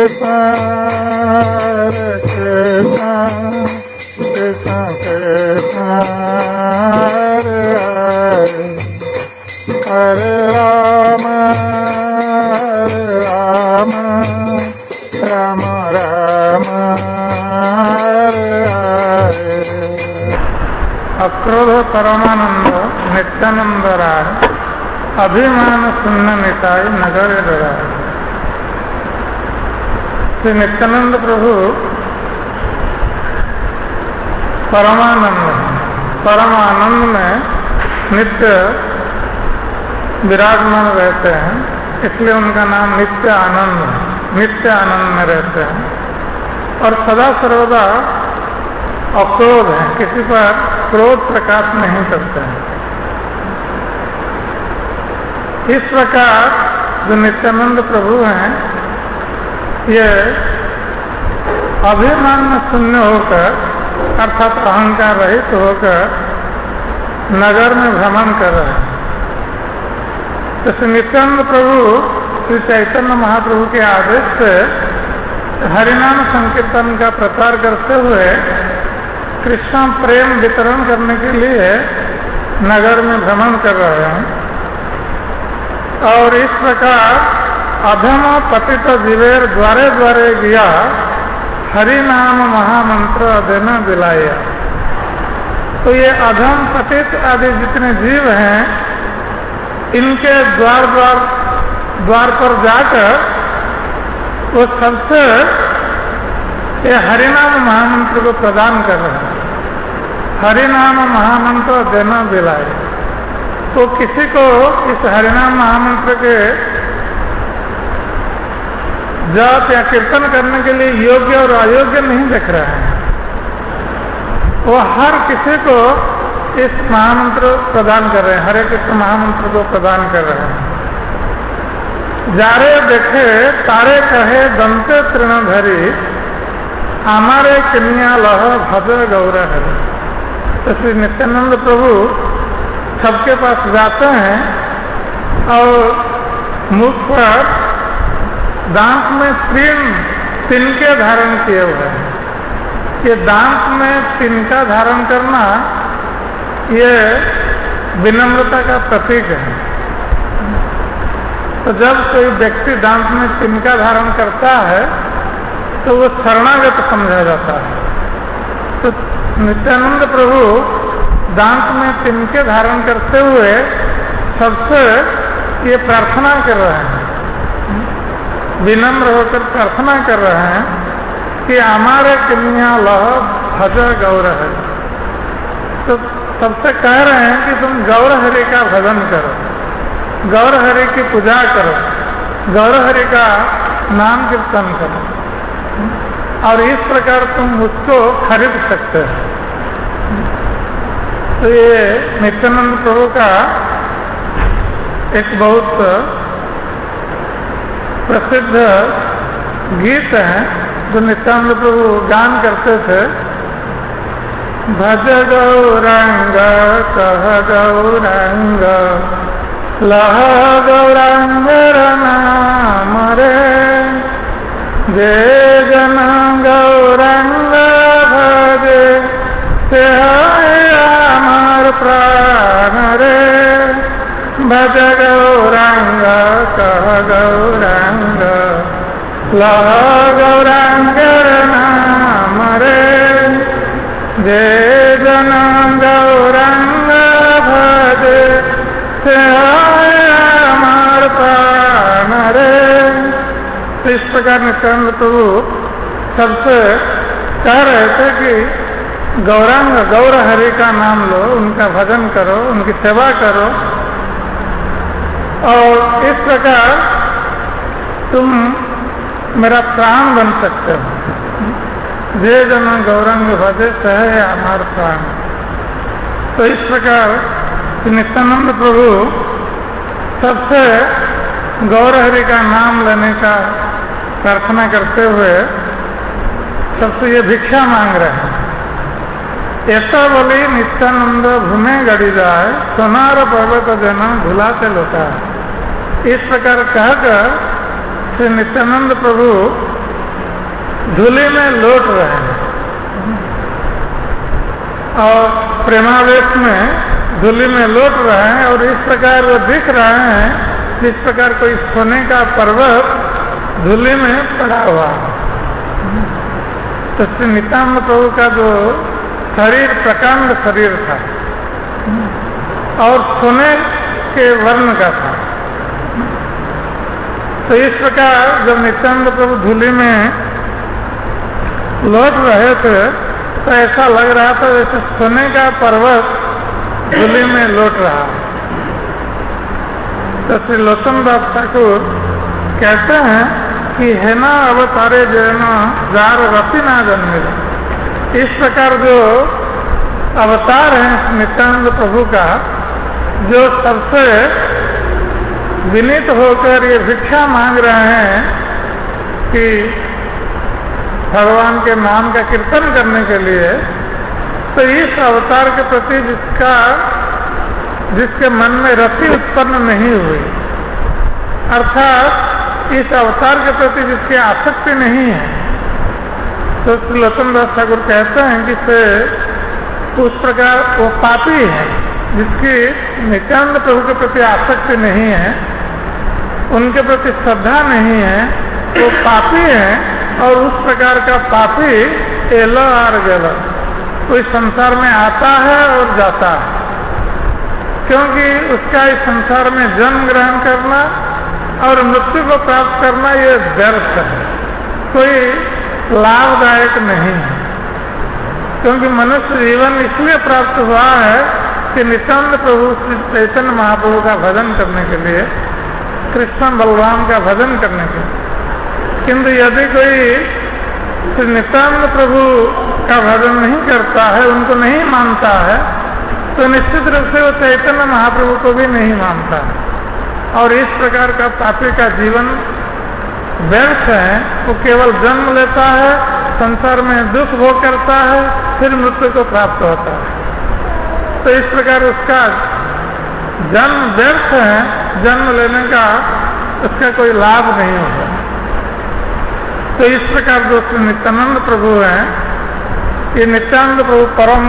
कृष्ण कृष्ण कृष्ण कृष्ण हरे हरे हरे राम राम राम हरे हरे। अक्रोध परमानंद नित्यानंद राय अभिमान शून्य निताई नगर डराय। श्री नित्यानंद प्रभु परमानंद में नित्य विराजमान रहते हैं, इसलिए उनका नाम नित्य आनंद में रहते हैं और सदा सर्वदा अक्रोध है, किसी पर क्रोध प्रकाश नहीं करते हैं। इस प्रकार जो नित्यानंद प्रभु हैं, ये अभिमान शून्य होकर अर्थात अहंकार रहित होकर नगर में भ्रमण कर रहे हैं। तो श्री नित्यानंद प्रभु श्री चैतन्य महाप्रभु के आदेश से हरिनाम संकीर्तन का प्रचार करते हुए कृष्ण प्रेम वितरण करने के लिए नगर में भ्रमण कर रहे हैं और इस प्रकार अधम पतित जीवेर द्वारे द्वारे गया हरि नाम महामंत्र देना दिलाया। तो ये अधम पतित आदि जितने जीव हैं, इनके द्वार पर जाकर वो सबसे ये हरिनाम महामंत्र को प्रदान कर रहे हैं। हरिनाम महामंत्र देना दिलाए। तो किसी को इस हरिनाम महामंत्र के जाप या कीर्तन करने के लिए योग्य और अयोग्य नहीं देख रहे हैं। वो हर किसी को इस महामंत्र प्रदान कर रहे हैं, हरे कृष्ण महामंत्र को प्रदान कर रहे हैं। जारे देखे तारे कहे दंते तृणधरी हमारे कन्या लह भज गौर हरि। तो श्री नित्यानंद प्रभु सबके पास जाते हैं और मुख पर दांत में तिनके धारण किए हुए हैं। ये दांत में तिनका धारण करना ये विनम्रता का प्रतीक है। तो जब कोई व्यक्ति दांत में तिनका धारण करता है तो वो शरणागत समझा जाता है। तो नित्यानंद प्रभु दांत में तिनके धारण करते हुए सबसे ये प्रार्थना कर रहे हैं, विनम्र होकर प्रार्थना कर रहे हैं कि हमारे कन्या लह भज गौर हरि। तो सबसे कह रहे हैं कि तुम गौर हरि का भजन करो, गौर हरि की पूजा करो, गौर हरि का नाम कीर्तन करो और इस प्रकार तुम उसको खरीद सकते हो। तो ये नित्यानंद प्रभु का एक बहुत प्रसिद्ध गीत है जो नित्यानंद प्रभु गान करते थे। भज गौरांग कह गौरांग लह गौरांग नाम रे जे जन गौरांग भजे ते हमार प्राण रे। भज गौरांग कह गौरांग लह गौरांग नाम रे जे जन गौरांग भजे ते हमार प्राण रे। इस प्रकार नित्यानंद प्रभु सबसे कह रहे थे कि गौरांग गौर हरि का नाम लो, उनका भजन करो, उनकी सेवा करो और इस प्रकार तुम मेरा प्राण बन सकते हो। जे जन गौरांग भजे सहे हमार प्राण। तो इस प्रकार नित्यानंद प्रभु सबसे गौर हरि का नाम लेने का प्रार्थना करते हुए सबसे ये भिक्षा मांग रहे हैं। ऐसा बोली नित्यानंद भूमे गड़ी जाए सोनार पर्वत जना धुलाते लोटा। इस प्रकार कहकर श्री नित्यानंद प्रभु धूलि में लौट रहे हैं और प्रेमावेश में धूलि में लौट रहे हैं, और इस प्रकार वो दिख रहे हैं जिस प्रकार कोई सोने का पर्वत धूलि में पड़ा हुआ है। तो श्री नित्यानंद प्रभु का जो शरीर प्रकांड शरीर था और सोने के वर्ण का था। तो इस प्रकार जब नित्यानंद प्रभु धूलि में लौट रहे थे तो ऐसा लग रहा था जैसे सोने का पर्वत धूलि में लौट रहा। तो श्री लोचन दास ठाकुर कहते हैं कि है ना अवतारे जैन जार रति ना जन्मे। इस प्रकार जो अवतार है नित्यानंद प्रभु का, जो सबसे विनीत होकर ये भिक्षा मांग रहे हैं कि भगवान के नाम का कीर्तन करने के लिए, तो इस अवतार के प्रति जिसके मन में रति उत्पन्न नहीं हुई, अर्थात इस अवतार के प्रति जिसकी आसक्ति नहीं है, तो श्री लोचन दास ठाकुर कहते हैं कि से उस प्रकार वो पापी है जिसकी नित्यानंद प्रभु के प्रति आसक्ति नहीं है, उनके प्रति श्रद्धा नहीं है, वो पापी है। और उस प्रकार का पापी एल और गल कोई संसार में आता है और जाता है, क्योंकि उसका इस संसार में जन्म ग्रहण करना और मृत्यु को प्राप्त करना ये व्यर्थ है, कोई लाभदायक नहीं है। क्योंकि मनुष्य जीवन इसलिए प्राप्त हुआ है कि नित्यानंद प्रभु श्री चैतन्य महाप्रभु का भजन करने के लिए, कृष्ण बलराम का भजन करने के लिए। किंतु यदि कोई श्री नित्यानंद प्रभु का भजन नहीं करता है, उनको नहीं मानता है, तो निश्चित रूप से वो चैतन्य महाप्रभु को भी नहीं मानता है। और इस प्रकार का पापी का जीवन व्यर्थ है। वो केवल जन्म लेता है, संसार में दुख भोग करता है, फिर मृत्यु को प्राप्त होता है। तो इस प्रकार उसका जन्म व्यर्थ है, जन्म लेने का उसका कोई लाभ नहीं होता। तो इस प्रकार जो नित्यानंद प्रभु हैं, ये नित्यानंद प्रभु परम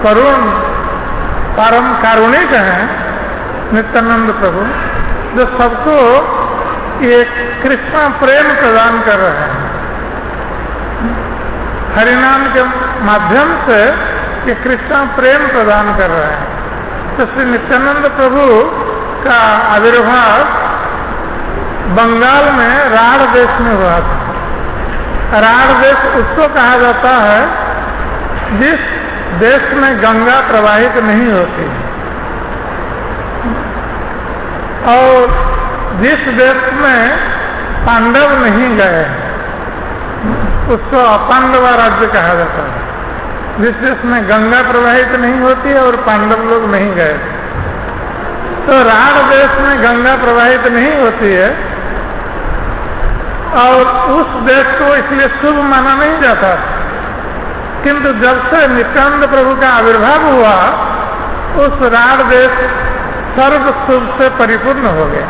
करुण परम कारुणिक हैं। नित्यानंद प्रभु जो सबको ये कृष्ण प्रेम प्रदान कर रहे हैं, हरिनाम के माध्यम से ये कृष्ण प्रेम प्रदान कर रहे हैं। तो श्री नित्यानंद प्रभु का आविर्भाव बंगाल में राढ़ देश में हुआ था। राढ़ देश उसको कहा जाता है जिस देश में गंगा प्रवाहित नहीं होती, और जिस देश में पांडव नहीं गए उसको अपांडवा राज्य कहा जाता है। जिस देश में गंगा प्रवाहित नहीं होती है और पांडव लोग नहीं गए, तो राढ़ देश में गंगा प्रवाहित नहीं होती है और उस देश को इसलिए शुभ माना नहीं जाता। किंतु जब से नित्यानंद प्रभु का आविर्भाव हुआ, उस राढ़ देश सर्व शुभ से परिपूर्ण हो गया,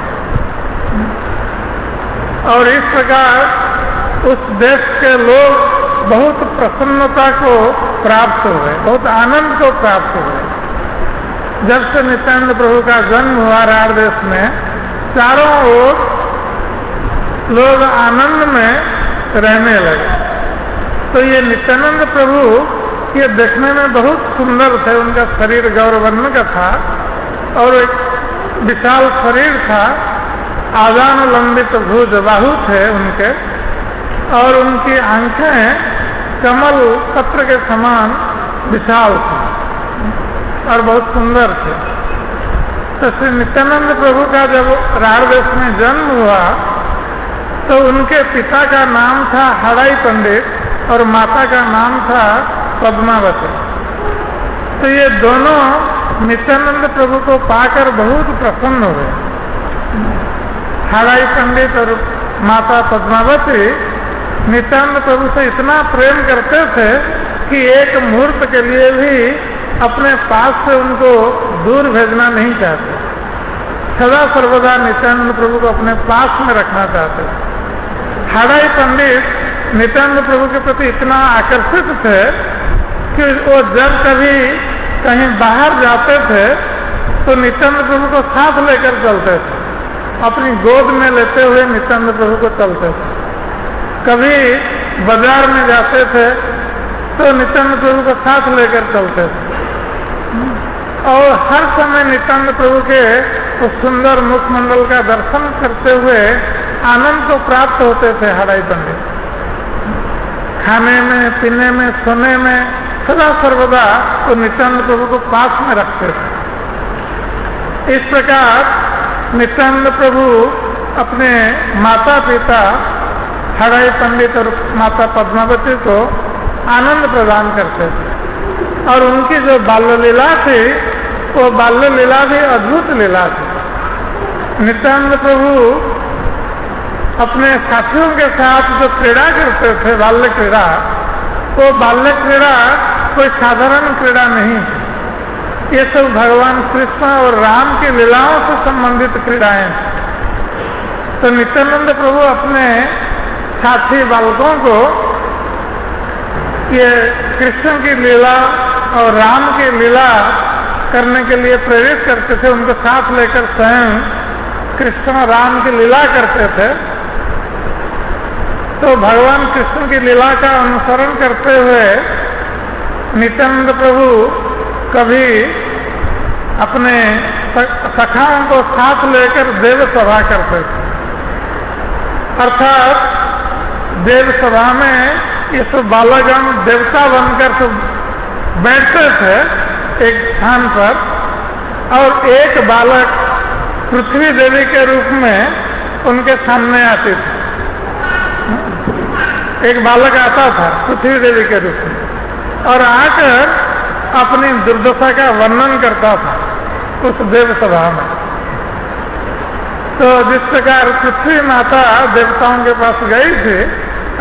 और इस प्रकार उस देश के लोग बहुत प्रसन्नता को प्राप्त हुए, बहुत आनंद को प्राप्त हुए। जब से नित्यानंद प्रभु का जन्म हुआ राढ़ देश में, चारों ओर लोग आनंद में रहने लगे। तो ये नित्यानंद प्रभु ये देखने में बहुत सुंदर थे। उनका शरीर गौरवर्ण का था और एक विशाल शरीर था, आजान लंबित भुज बाहु थे उनके, और उनकी आंखें कमल पत्र के समान विशाल थी और बहुत सुंदर थे। तो श्री नित्यानंद प्रभु का जब राढ़ देश में जन्म हुआ तो उनके पिता का नाम था हड़ाई पंडित और माता का नाम था पद्मावती। तो ये दोनों नित्यानंद प्रभु को पाकर बहुत प्रसन्न हुए। हड़ाई पंडित और माता पद्मावती नित्यानंद प्रभु से इतना प्रेम करते थे कि एक मुहूर्त के लिए भी अपने पास से उनको दूर भेजना नहीं चाहते, सदा सर्वदा नित्यानंद प्रभु को अपने पास में रखना चाहते। हड़ाई पंडित नित्यानंद प्रभु के प्रति इतना आकर्षित थे कि वो जब कभी कहीं बाहर जाते थे तो नित्यानंद प्रभु को साथ लेकर चलते थे, अपनी गोद में लेते हुए नित्यानंद प्रभु को चलते थे। कभी बाजार में जाते थे तो नित्यानंद प्रभु को साथ लेकर चलते थे और हर समय नित्यानंद प्रभु के उस सुंदर मुखमंडल का दर्शन करते हुए आनंद को प्राप्त होते थे हराई पंडित। खाने में, पीने में, सोने में सदा सर्वदा तो नित्यानंद प्रभु को पास में रखते थे। इस प्रकार नित्यानंद प्रभु अपने माता पिता हराई पंडित और माता पद्मावती को आनंद प्रदान करते थे और उनकी जो बाल्य लीला थी वो बाल्य लीला भी अद्भुत लीला थी। नित्यानंद प्रभु अपने साथियों के साथ जो क्रीड़ा करते थे बाल्य क्रीड़ा, वो बाल्य क्रीड़ा कोई साधारण क्रीड़ा नहीं है। ये सब भगवान कृष्ण और राम की लीलाओं से संबंधित क्रीड़ाएं। तो नित्यानंद प्रभु अपने साथी बालकों को ये कृष्ण की लीला और राम की लीला करने के लिए प्रेरित करते थे। उनको साथ लेकर स्वयं कृष्ण और राम की लीला करते थे। तो भगवान कृष्ण की लीला का अनुसरण करते हुए नित्यानंद प्रभु कभी अपने सखाओं को साथ लेकर देव सभा करते थे। अर्थात देव सभा में ये सब बालकगण देवता बनकर सब बैठते थे एक स्थान पर और एक बालक पृथ्वी देवी के रूप में उनके सामने आती थी। एक बालक आता था पृथ्वी देवी के रूप में और आकर अपनी दुर्दशा का वर्णन करता था उस देव सभा में। तो जिस प्रकार पृथ्वी माता देवताओं के पास गई थी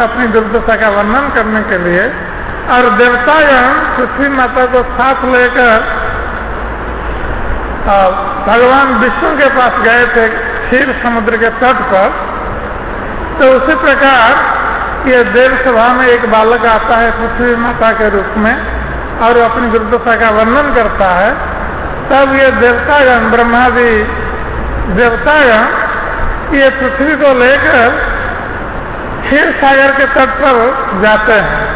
अपनी दुर्दशा का वर्णन करने के लिए और देवतागण पृथ्वी माता को साथ लेकर भगवान विष्णु के पास गए थे क्षीर समुद्र के तट पर। तो उसी प्रकार ये देव सभा में एक बालक आता है पृथ्वी माता के रूप में और अपनी दुर्दशा का वर्णन करता है। तब ये देवतागण ब्रह्मादि देवतागण ये पृथ्वी को लेकर क्षीर सागर के तट पर जाते हैं।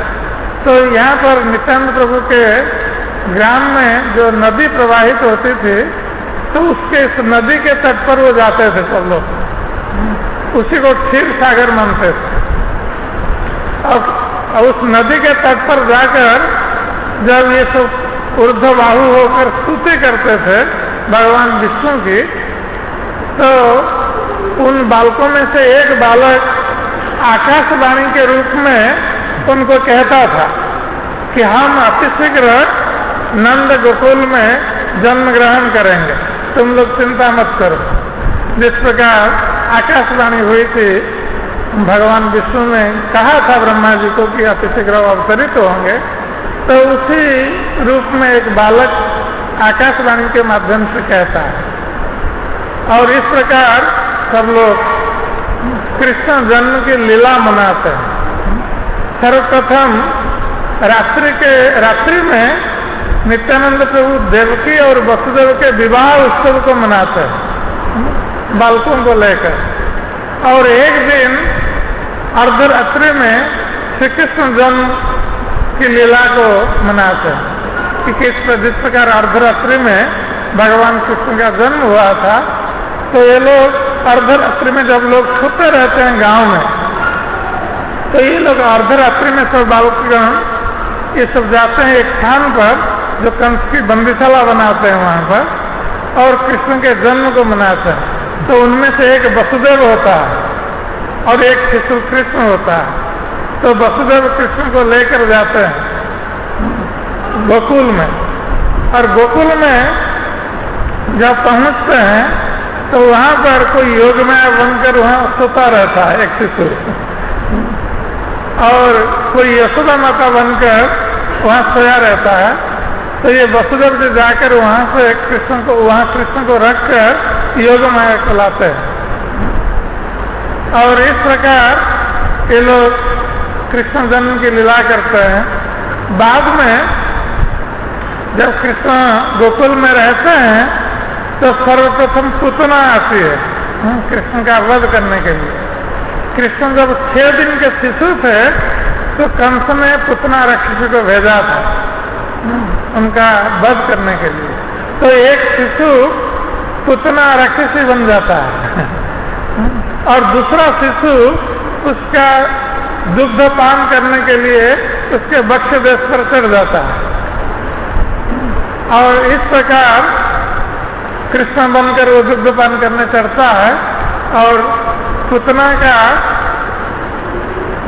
तो यहाँ पर नित्यानंद प्रभु के ग्राम में जो नदी प्रवाहित होती थी तो उसके इस नदी के तट पर वो जाते थे सब लोग, उसी को क्षीर सागर मानते थे। और उस नदी के तट पर जाकर जब ये सब ऊर्ध्वबाहु होकर स्तुति करते थे भगवान विष्णु की, तो उन बालकों में से एक बालक आकाशवाणी के रूप में उनको कहता था कि हम अतिशीघ्र नंद गोकुल में जन्म ग्रहण करेंगे, तुम लोग चिंता मत करो। जिस प्रकार आकाशवाणी हुई थी भगवान विष्णु ने कहा था ब्रह्मा जी को कि अतिशीघ्र अवतरित होंगे, तो उसी रूप में एक बालक आकाशवाणी के माध्यम से कहता है। और इस प्रकार सब लोग कृष्ण जन्म की लीला मनाते हैं। सर्वप्रथम रात्रि में नित्यानंद प्रभु देवकी और वसुदेव के विवाह उत्सव को मनाते हैं बालकों को लेकर। और एक दिन अर्धरात्रि में श्री कृष्ण जन्म की लीला को मनाते हैं कि जिस प्रकार अर्धरात्रि में भगवान कृष्ण का जन्म हुआ था, तो ये लोग अर्धरात्रि में जब लोग सोते रहते हैं गांव में, तो ये लोग अर्धरात्रि में सब बालकगण ये सब जाते हैं एक स्थान पर जो कंस की बंदीशाला बनाते हैं वहां पर और कृष्ण के जन्म को मनाते हैं। तो उनमें से एक वसुदेव होता है और एक शिशु कृष्ण होता है। तो वसुदेव कृष्ण को लेकर जाते हैं गोकुल में, और गोकुल में जब पहुंचते हैं तो वहां पर कोई योगमाया बनकर वहां सोता रहता है एक शिशु, और कोई यशोदा माता बनकर वहां सोया रहता है। तो ये वसुदेव जी जाकर वहां से कृष्ण को रखकर योगमाया को लाते हैं। और इस प्रकार ये लोग कृष्ण जन्म की लीला करते हैं। बाद में जब कृष्ण गोकुल में रहते हैं तो सर्वप्रथम पूतना आती है कृष्ण का वध करने के लिए। कृष्ण जब 6 दिन के शिशु थे तो कंस ने पूतना राक्षसी को भेजा था उनका वध करने के लिए। तो एक शिशु पूतना राक्षसी बन जाता है और दूसरा शिशु उसका दुग्ध पान करने के लिए उसके वक्ष देश पर चढ़ जाता है। और इस प्रकार कृष्ण बनकर वो दुग्ध पान करने चढ़ता है और पूतना का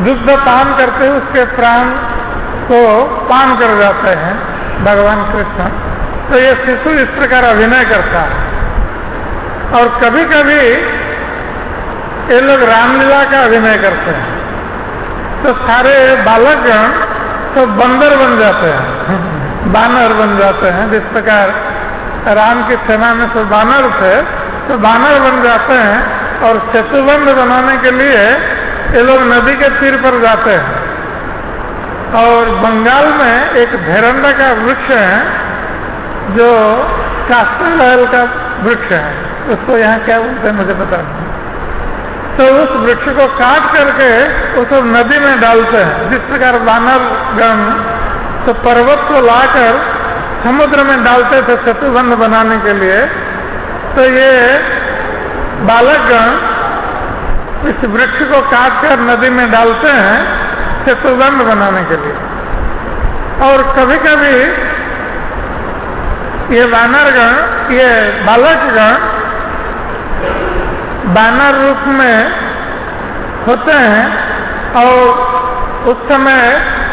दुग्ध पान करते हुए उसके प्राण को पान कर जाते हैं भगवान कृष्ण। तो ये शिशु इस प्रकार अभिनय करता है। और कभी कभी ये लोग रामलीला का अभिनय करते हैं तो सारे बालकगण तो बंदर बन जाते हैं बानर बन जाते हैं। जिस प्रकार राम की सेना में सब बानर थे तो बानर बन जाते हैं और सेतुबंध बनाने के लिए ये लोग नदी के तीर पर जाते हैं। और बंगाल में एक भेरंडा का वृक्ष है जो कास्टरवाइल का वृक्ष है, उसको यहाँ क्या बोलते हैं मुझे पता नहीं। तो उस वृक्ष को काट करके उसको नदी में डालते हैं। जिस प्रकार बानर गण तो पर्वत को लाकर समुद्र में डालते थे सेतुबंध बनाने के लिए, तो ये बालकगण इस वृक्ष को काटकर नदी में डालते हैं सेतुबंध बनाने के लिए। और कभी कभी ये वानरगण ये बालकगण बानर रूप में होते हैं और उस समय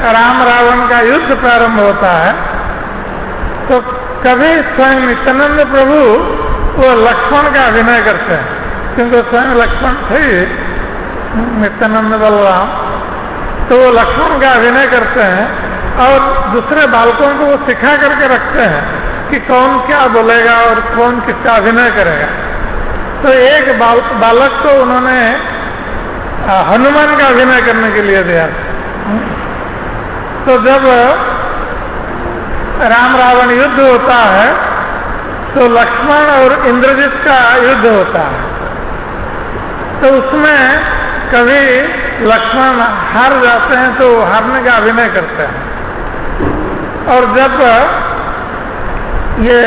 राम रावण का युद्ध प्रारंभ होता है। तो कभी स्वयं नित्यानंद प्रभु वो लक्ष्मण का अभिनय करते हैं क्योंकि स्वयं लक्ष्मण थे नित्यानंद बलराम। तो वो लक्ष्मण का अभिनय करते हैं और दूसरे बालकों को वो सिखा करके रखते हैं कि कौन क्या बोलेगा और कौन किसका अभिनय करेगा। तो एक बालक को उन्होंने हनुमान का अभिनय करने के लिए दिया। तो जब राम रावण युद्ध होता है तो लक्ष्मण और इंद्रजित का युद्ध होता है। तो उसमें कभी लक्ष्मण हार जाते हैं तो हारने का अभिनय करते हैं। और जब ये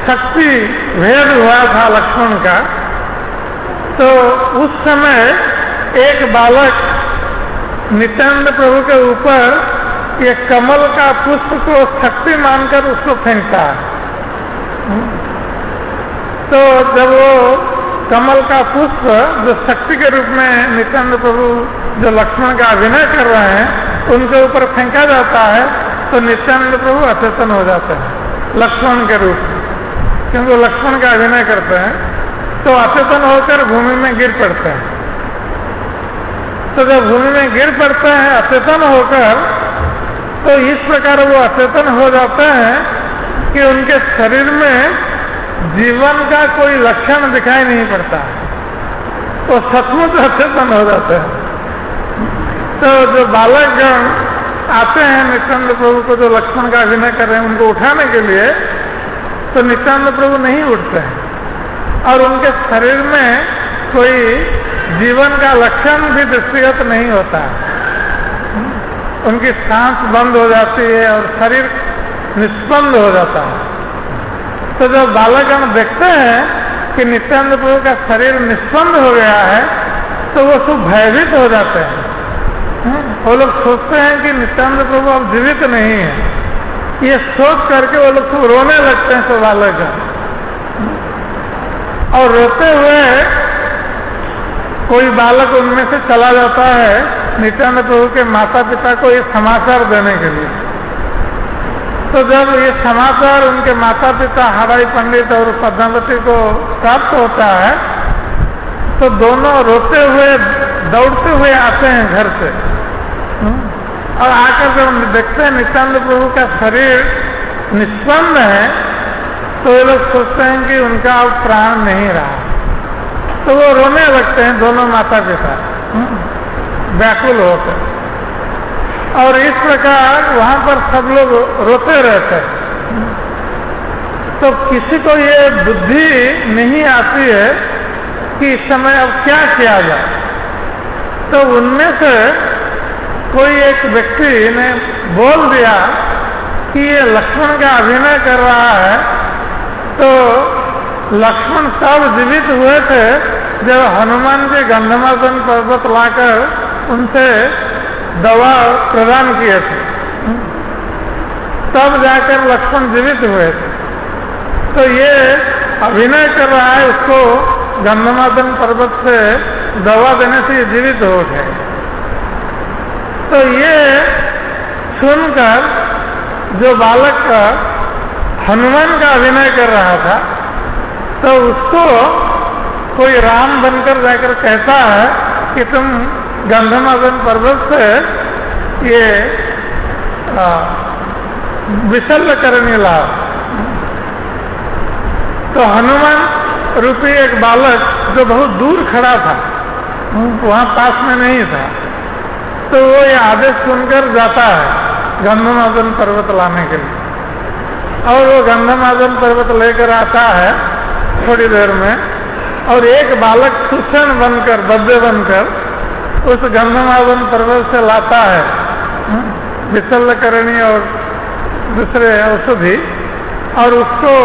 शक्ति भेद हुआ था लक्ष्मण का तो उस समय एक बालक नित्यानंद प्रभु के ऊपर ये कमल का पुष्प को शक्ति मानकर उसको फेंकता है। तो जब वो कमल का पुष्प जो शक्ति के रूप में नित्यानंद प्रभु जो लक्ष्मण का अभिनय कर रहे हैं उनके ऊपर फेंका जाता है तो नित्यानंद प्रभु अचेतन हो जाते हैं लक्ष्मण के रूप में, क्योंकि वो लक्ष्मण का अभिनय करते हैं। तो अचेतन होकर भूमि में गिर पड़ते हैं। तो जब भूमि में गिर पड़ते हैं अचेतन होकर तो इस प्रकार वो अचेतन हो जाते हैं कि उनके शरीर में जीवन का कोई लक्षण दिखाई नहीं पड़ता, वो सचमुच अचेतन हो जाते हैं। तो जो बालकगण आते हैं नित्यानंद प्रभु को जो लक्ष्मण का अभिनय कर रहे हैं उनको उठाने के लिए, तो नित्यानंद प्रभु नहीं उठते हैं और उनके शरीर में कोई जीवन का लक्षण भी दृष्टिगत नहीं होता है। उनकी सांस बंद हो जाती है और शरीर निस्पंद हो जाता है। तो जब बालकगण देखते हैं कि नित्यानंद प्रभु का शरीर निस्पंद हो गया है तो वो सब भयभीत हो जाते हैं। वो लोग सोचते हैं कि नित्यानंद प्रभु अब जीवित नहीं है। ये सोच करके वो लोग सब रोने लगते हैं सब बालकगण। और रोते हुए कोई बालक उनमें से चला जाता है नित्यानंद प्रभु के माता पिता को ये समाचार देने के लिए। तो जब ये समाचार उनके माता पिता हराई पंडित और पद्मावती को प्राप्त होता है तो दोनों रोते हुए दौड़ते हुए आते हैं घर से और आकर जब देखते हैं नित्यानंद प्रभु का शरीर निष्पन्न है तो ये लोग सोचते हैं कि उनका अब प्राण नहीं रहा। तो वो रोने लगते हैं दोनों माता पिता व्याकुल होकर। और इस प्रकार वहां पर सब लोग रोते रहते हैं। तो किसी को ये बुद्धि नहीं आती है कि इस समय अब क्या किया जाए। तो उनमें से कोई एक व्यक्ति ने बोल दिया कि ये लक्ष्मण का अभिनय कर रहा है। तो लक्ष्मण तब जीवित हुए थे जब हनुमान जी गंधमादन पर्वत लाकर उनसे दवा प्रदान किए थे, तब जाकर लक्ष्मण जीवित हुए थे। तो ये अभिनय कर रहा है, उसको गंधमादन पर्वत से दवा देने से जीवित हो गए। तो ये सुनकर जो बालक हनुमान का अभिनय कर रहा था, तो उसको कोई राम बनकर जाकर कहता है कि तुम गंधमादन पर्वत से ये विशल्य करने लाओ। तो हनुमान रूपी एक बालक जो बहुत दूर खड़ा था, वहां पास में नहीं था, तो वो ये आदेश सुनकर जाता है गंधमादन पर्वत लाने के लिए। और वो गंधमादन पर्वत लेकर आता है थोड़ी देर में, और एक बालक सुषण बनकर, बद्य बनकर उस गंधमादन पर्वत से लाता है विशल्यकरणी और दूसरे औषधि, और उसको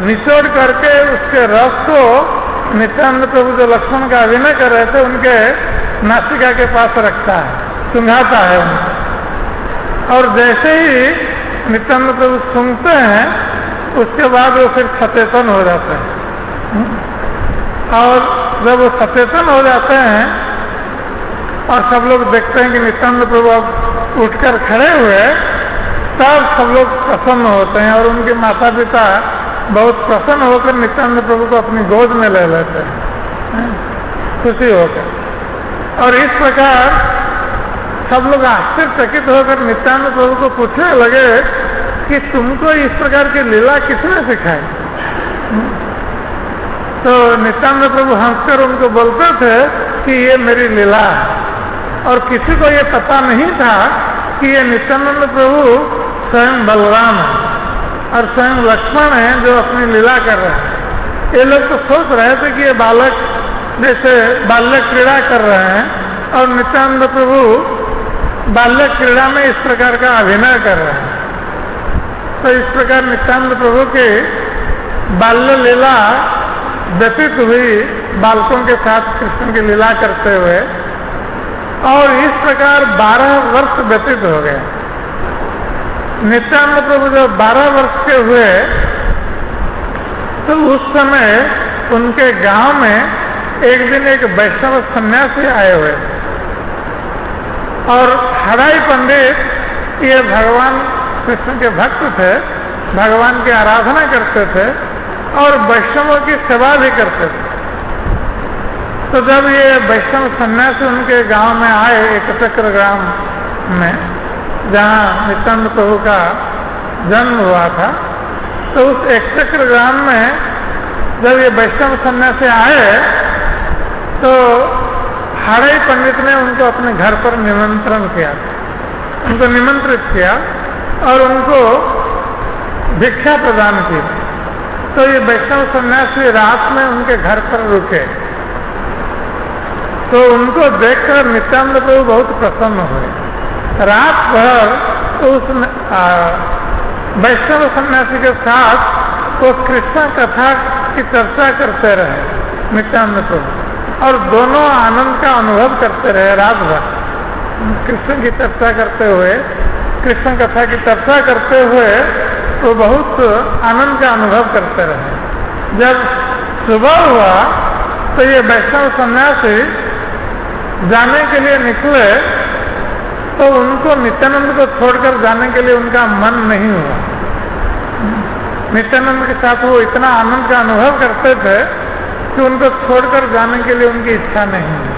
निचोड़ करके उसके रस को नित्यानंद प्रभु जो लक्ष्मण का अभिनय कर रहे थे उनके नासिका के पास रखता है, सुंघाता है उनको। और जैसे ही नित्यानंद प्रभु सूंघते हैं, उसके बाद वो फिर सचेतन हो जाते हैं। और जब वो सचेतन हो जाते हैं और सब लोग देखते हैं कि नित्यानंद प्रभु अब उठकर खड़े हुए, तब सब लोग प्रसन्न होते हैं और उनके माता पिता बहुत प्रसन्न होकर नित्यानंद प्रभु को अपनी गोद में ले लेते हैं, खुशी होकर। और इस प्रकार सब लोग आश्चर्यचकित होकर नित्यानंद प्रभु को पूछने लगे कि तुमको इस प्रकार की लीला किसने सिखाई। तो नित्यानंद प्रभु हंसकर उनको बोलते थे कि ये मेरी लीला है। और किसी को ये पता नहीं था कि ये नित्यानंद प्रभु स्वयं बलराम है और स्वयं लक्ष्मण है जो अपनी लीला कर रहे हैं। ये लोग तो सोच रहे थे कि ये बालक जैसे बाल्य क्रीड़ा कर रहे हैं, और नित्यानंद प्रभु बाल्य क्रीड़ा में इस प्रकार का अभिनय कर रहे हैं। तो इस प्रकार नित्यानंद प्रभु की बाल्य लीला व्यतीत हुई बालकों के साथ कृष्ण की लीला करते हुए, और इस प्रकार 12 वर्ष व्यतीत हो गए। नित्यानंद प्रभु जब 12 वर्ष के हुए, तो उस समय उनके गांव में एक दिन एक वैष्णव सन्यासी आए हुए, और हराई पंडित ये भगवान कृष्ण के भक्त थे, भगवान की आराधना करते थे और वैष्णवों की सेवा भी करते थे। तो जब ये वैष्णव सन्यासी उनके गांव में आए, एक चक्र ग्राम में जहाँ नित्यानंद प्रभु का जन्म हुआ था, तो उस एक चक्र ग्राम में जब ये वैष्णव सन्यासी आए, तो हाड़ई पंडित ने उनको अपने घर पर निमंत्रण किया, उनको निमंत्रित किया और उनको भिक्षा प्रदान की। तो ये वैष्णव सन्यासी रात में उनके घर पर रुके, तो उनको देखकर नित्यानंद प्रभु बहुत प्रसन्न हुए। रात भर उस वैष्णव सन्यासी के साथ वो कृष्ण कथा की चर्चा करते रहे नित्यानंद प्रभु, और दोनों आनंद का अनुभव करते रहे रात भर। कृष्ण की चर्चा करते हुए, कृष्ण कथा की चर्चा करते हुए तो बहुत आनंद का अनुभव करते रहे। जब सुबह हुआ तो ये वैष्णव सन्यासी जाने के लिए निकले, तो उनको नित्यानंद को छोड़कर जाने के लिए उनका मन नहीं हुआ। नित्यानंद के साथ वो इतना आनंद का अनुभव करते थे कि उनको छोड़कर जाने के लिए उनकी इच्छा नहीं हुई।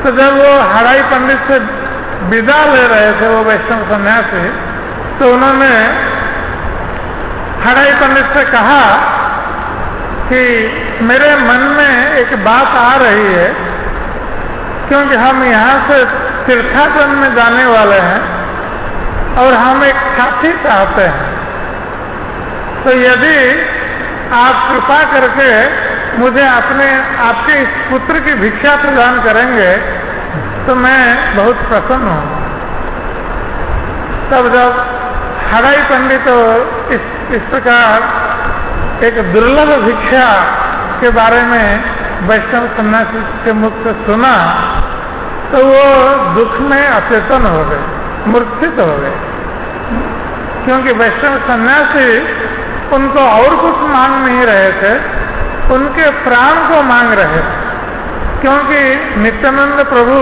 तो जब वो हराई पंडित से विदा ले रहे थे वो वैष्णव सन्यासी, तो उन्होंने हराई पंडित से कहा कि मेरे मन में एक बात आ रही है क्योंकि हम यहाँ से तीर्थाटन में जाने वाले हैं और हम एक साथी चाहते हैं। तो यदि आप कृपा करके मुझे आपके इस पुत्र की भिक्षा प्रदान करेंगे तो मैं बहुत प्रसन्न हूँ। तब जब हड़ाई पंडित इस प्रकार एक दुर्लभ भिक्षा के बारे में वैष्णव सन्यासी के मुख से सुना तो वो दुख में अचेतन हो गए, मूर्छित हो गए, क्योंकि वैष्णव सन्यासी उनको और कुछ मांग नहीं रहे थे, उनके प्राण को मांग रहे थे, क्योंकि नित्यानंद प्रभु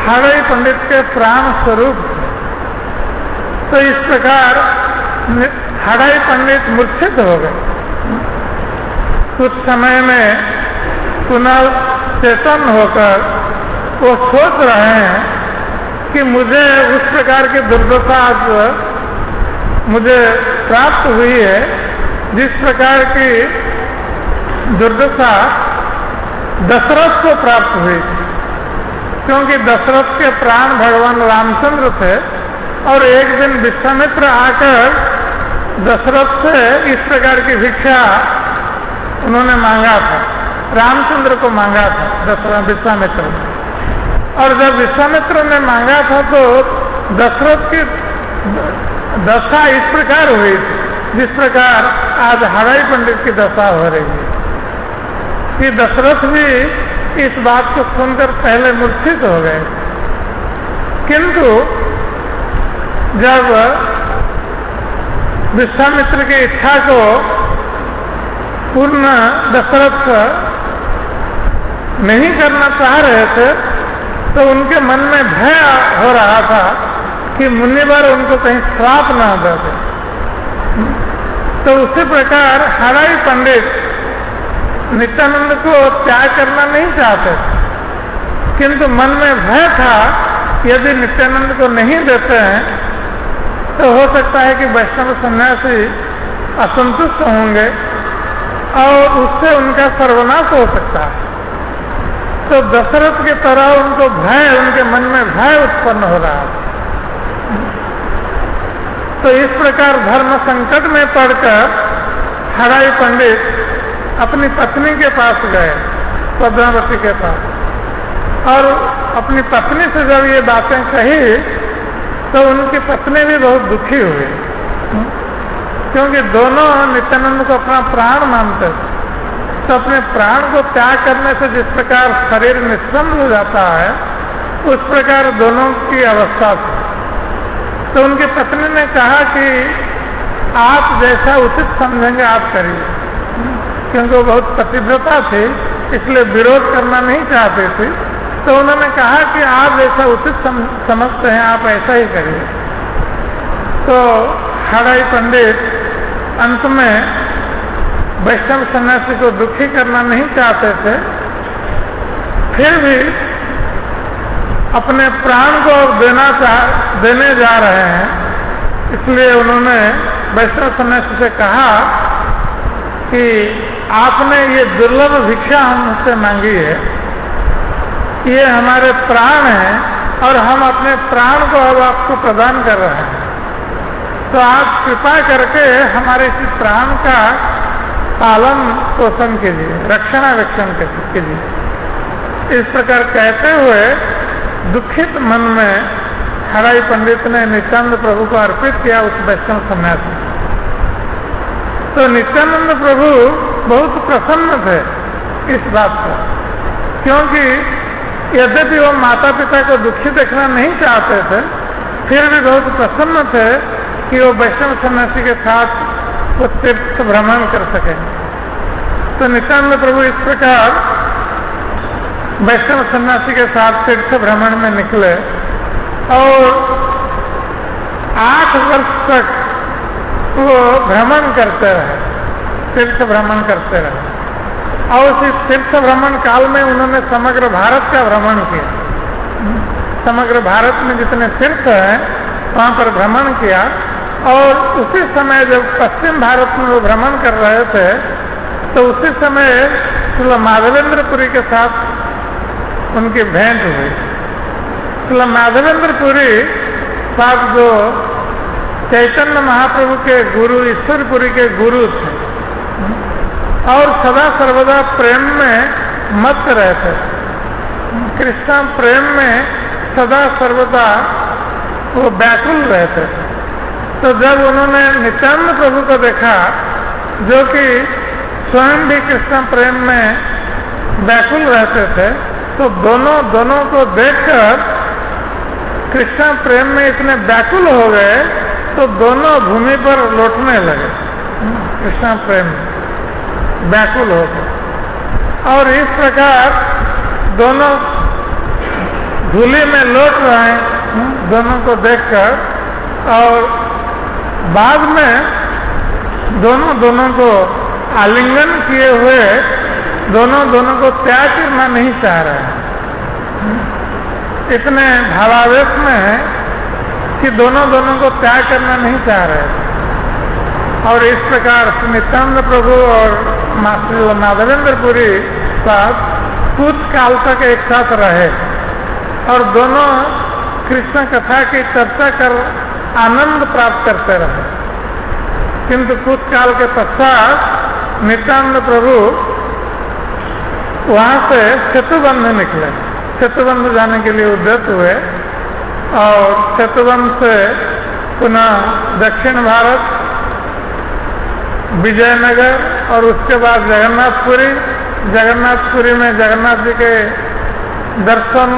हड़ाई पंडित के प्राण स्वरूप थे। तो इस प्रकार हड़ाई पंडित मूर्छित हो गए। कुछ समय में पुनः चेतन होकर वो सोच रहे हैं कि मुझे उस प्रकार की दुर्दशा मुझे प्राप्त हुई है जिस प्रकार की दुर्दशा दशरथ को प्राप्त हुई, क्योंकि दशरथ के प्राण भगवान रामचंद्र थे और एक दिन विश्वामित्र आकर दशरथ से इस प्रकार की भिक्षा उन्होंने मांगा था, रामचंद्र को मांगा था दशरथ विश्वामित्र। और जब विश्वामित्र ने मांगा था तो दशरथ की दशा इस प्रकार हुई जिस प्रकार आज हड़ाई पंडित की दशा हो रही है कि दशरथ भी इस बात को सुनकर पहले मूर्छित हो गए, किंतु जब विश्वामित्र की इच्छा को पूर्ण दशरथ नहीं करना चाह रहे थे तो उनके मन में भय हो रहा था कि मुनिवर उनको कहीं श्राप ना दे दे। तो उसी प्रकार हड़ाई पंडित नित्यानंद को त्याग करना नहीं चाहते, किंतु मन में भय था यदि नित्यानंद को नहीं देते हैं तो हो सकता है कि वैष्णव सन्यासी असंतुष्ट होंगे और उससे उनका सर्वनाश हो सकता है। तो दशरथ की तरह उनको भय, उनके मन में भय उत्पन्न हो रहा है। तो इस प्रकार धर्म संकट में पड़कर हड़ाई पंडित अपनी पत्नी के पास गए, पद्मावती के पास, और अपनी पत्नी से जब ये बातें कही तो उनकी पत्नी भी बहुत दुखी हुई, क्योंकि दोनों नित्यानंद को अपना प्राण मानते थे। तो अपने प्राण को त्याग करने से जिस प्रकार शरीर निस्संग हो जाता है उस प्रकार दोनों की अवस्था थी। तो उनकी पत्नी ने कहा कि आप जैसा उचित समझेंगे आप करिए, क्योंकि वो बहुत पतिव्रता थी इसलिए विरोध करना नहीं चाहती थी। तो उन्होंने कहा कि आप जैसा उचित समझते हैं आप ऐसा ही करिए। तो हड़ाई पंडित अंत में वैष्णव सन्यासी को दुखी करना नहीं चाहते थे, फिर भी अपने प्राण को देने जा रहे हैं, इसलिए उन्होंने वैष्णव सन्यासी से कहा कि आपने ये दुर्लभ भिक्षा हमसे मांगी है, ये हमारे प्राण हैं और हम अपने प्राण को अब आपको प्रदान कर रहे हैं, तो आप कृपा करके हमारे इस प्राण का पालन पोषण कीजिए, रक्षणावेक्षण कीजिए। इस प्रकार कहते हुए दुखित मन में हड़ाई पंडित ने नित्यानंद प्रभु को अर्पित किया उस वैष्णव सन्यासी। तो नित्यानंद प्रभु बहुत प्रसन्न थे इस बात पर, क्योंकि यद्यपि वो माता पिता को दुखी देखना नहीं चाहते थे, फिर भी बहुत प्रसन्न थे कि वो वैष्णव सन्यासी के साथ वो तीर्थ भ्रमण कर सके। तो नित्यानंद प्रभु इस प्रकार वैष्णव सन्यासी के साथ तीर्थ भ्रमण में निकले और 8 वर्ष तक वो भ्रमण करते रहे, तीर्थ भ्रमण करते रहे। और इस तीर्थ भ्रमण काल में उन्होंने समग्र भारत का भ्रमण किया, समग्र भारत में जितने तीर्थ हैं वहां पर भ्रमण किया। और उसी समय जब पश्चिम भारत में वो भ्रमण कर रहे थे तो उसी समय श्री माधवेंद्रपुरी के साथ उनकी भेंट हुई। मतलब माधवेंद्रपुरी साहब जो चैतन्य महाप्रभु के गुरु, ईश्वरपुरी के गुरु थे और सदा सर्वदा प्रेम में मस्त रहते, कृष्ण प्रेम में सदा सर्वदा वो व्याकुल रहते। तो जब उन्होंने नित्यानंद प्रभु को देखा जो कि स्वयं भी कृष्ण प्रेम में व्याकुल रहते थे, तो दोनों को देखकर कृष्ण प्रेम में इतने व्याकुल हो गए तो दोनों भूमि पर लौटने लगे, कृष्ण प्रेम में व्याकुल हो गए। और इस प्रकार दोनों धूलि में लौट रहे हैं दोनों को देखकर, और बाद में दोनों को आलिंगन किए हुए दोनों को त्याग करना नहीं चाह रहे हैं। इतने भावावेश में है कि दोनों को त्याग करना नहीं चाह रहे। और इस प्रकार नित्यानंद प्रभु और माधवेंद्रपुरी साहब कुछ काल तक एक साथ रहे और दोनों कृष्ण कथा की चर्चा कर आनंद प्राप्त करते रहे। किंतु कुछ काल के पश्चात नित्यानंद प्रभु वहां से सेतुबंध निकले, सेतुबंध जाने के लिए उद्यत हुए और सेतुबंध से पुनः दक्षिण भारत, विजयनगर और उसके बाद जगन्नाथपुरी में जगन्नाथ जी के दर्शन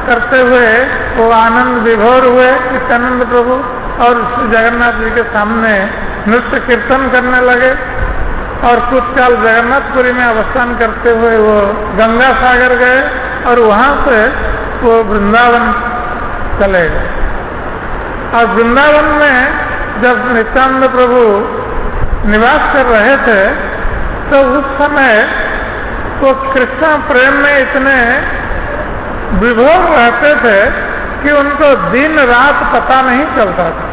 करते हुए वो आनंद विभोर हुए नित्यानंद प्रभु और जगन्नाथ जी के सामने नृत्य कीर्तन करने लगे। और कुछ काल जगन्नाथपुरी में अवस्थान करते हुए वो गंगा सागर गए और वहां से वो वृंदावन चले गए। और वृंदावन में जब नित्यानंद प्रभु निवास कर रहे थे तो उस समय वो कृष्ण प्रेम में इतने विभोर रहते थे कि उनको दिन रात पता नहीं चलता था,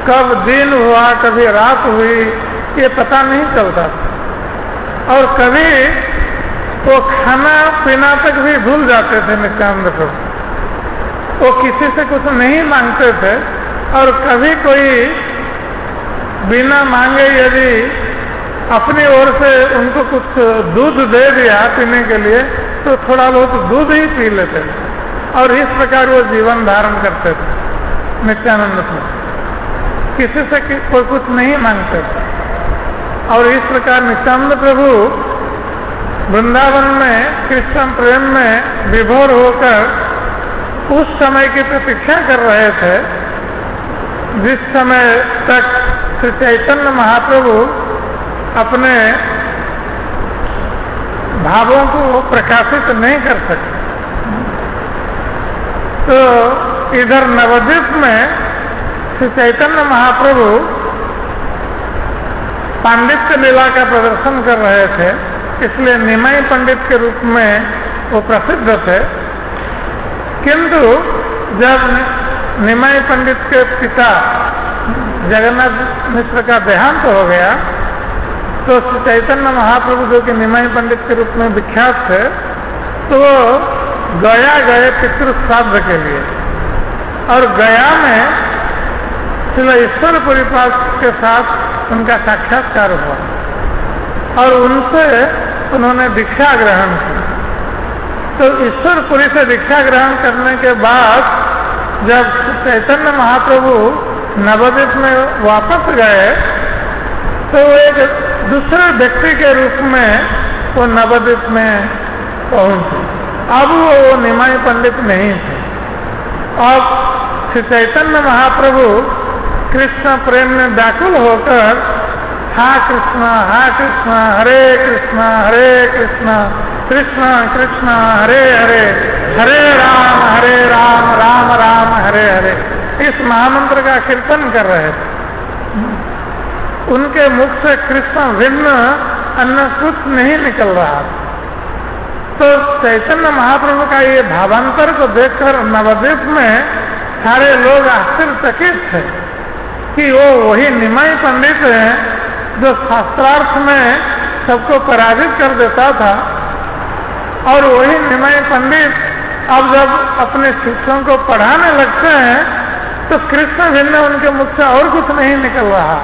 कब दिन हुआ कभी रात हुई ये पता नहीं चलता था। और कभी वो खाना पीना तक भी भूल जाते थे नित्यानंद प्रभु, वो किसी से कुछ नहीं मांगते थे और कभी कोई बिना मांगे यदि अपनी ओर से उनको कुछ दूध दे दिया पीने के लिए तो थोड़ा बहुत दूध ही पी लेते थे। और इस प्रकार वो जीवन धारण करते थे नित्यानंद प्रभु, किसी से कोई कुछ नहीं मांगते थे। और इस प्रकार नित्यानंद प्रभु वृंदावन में कृष्ण प्रेम में विभोर होकर उस समय की प्रतीक्षा कर रहे थे जिस समय तक श्री चैतन्य महाप्रभु अपने भावों को प्रकाशित नहीं कर सके। तो इधर नवद्वीप में श्री चैतन्य महाप्रभु पांडित्य लीला का प्रदर्शन कर रहे थे, इसलिए निमाई पंडित के रूप में वो प्रसिद्ध थे। किंतु जब निमाई पंडित के पिता जगन्नाथ मिश्र का देहांत हो गया तो चैतन्य महाप्रभु जो कि निमाई पंडित के रूप में विख्यात थे तो वो गया गए पितृ श्राद्ध के लिए। और गया में श्री ईश्वरपुरी पाद के साथ उनका साक्षात्कार हुआ और उनसे उन्होंने दीक्षा ग्रहण की। तो ईश्वरपुरी से दीक्षा ग्रहण करने के बाद जब चैतन्य महाप्रभु नवद्वीप में वापस गए तो एक दूसरे व्यक्ति के रूप में वो नवद्वीप में पहुंचे। अब वो निमाई पंडित नहीं थे। अब श्री चैतन्य महाप्रभु कृष्ण प्रेम में व्याकुल होकर हा कृष्ण हरे कृष्ण कृष्ण कृष्ण हरे हरे हरे राम राम राम हरे हरे इस महामंत्र का कीर्तन कर रहे थे। उनके मुख से कृष्ण भिन्न अन्य कुछ नहीं निकल रहा। तो चैतन्य महाप्रभु का ये भावांतर को देखकर नवद्वीप में सारे लोग आश्चर्यचकित थे कि वो वही निमाई पंडित है जो शास्त्रार्थ में सबको पराजित कर देता था। और वही निमाई पंडित अब जब अपने शिष्यों को पढ़ाने लगते हैं तो कृष्ण भिन्न उनके मुख से और कुछ नहीं निकल रहा।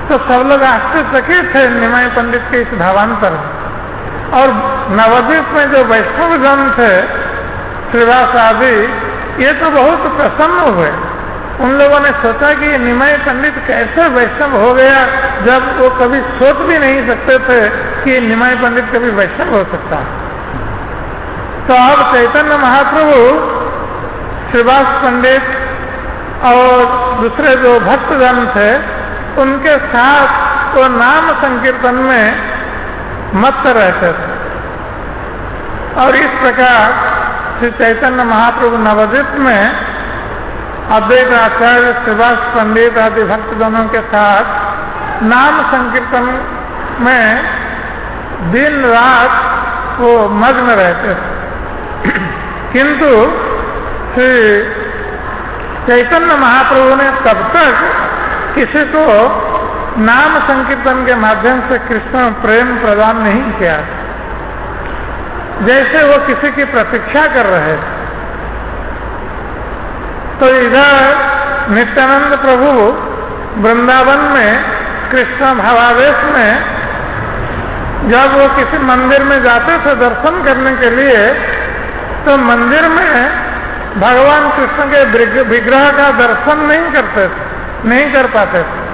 तो सब लोग आश्चर्यचकित थे निमाई पंडित के इस भावांतर। और नवद्वीप में जो वैष्णव जन थे, श्रीवास आदि, ये तो बहुत प्रसन्न हुए। उन लोगों ने सोचा कि निमाई पंडित कैसे वैष्णव हो गया, जब वो कभी सोच भी नहीं सकते थे कि निमाई पंडित कभी वैष्णव हो सकता। तो अब चैतन्य महाप्रभु श्रीवास पंडित और दूसरे जो भक्तजन थे उनके साथ वो नाम संकीर्तन में मस्त रहते थे। और इस प्रकार श्री चैतन्य महाप्रभु नवद्वीप में अद्वैत आचार्य श्रीवास पंडित आदि भक्तजनों के साथ नाम संकीर्तन में दिन रात वो मग्न रहते थे। किंतु श्री चैतन्य महाप्रभु ने तब तक किसी को नाम संकीर्तन के माध्यम से कृष्ण प्रेम प्रदान नहीं किया, जैसे वो किसी की प्रतीक्षा कर रहे थे। तो इधर नित्यानंद प्रभु वृंदावन में कृष्ण भावावेश में जब वो किसी मंदिर में जाते थे दर्शन करने के लिए, तो मंदिर में भगवान कृष्ण के विग्रह का दर्शन नहीं कर पाते थे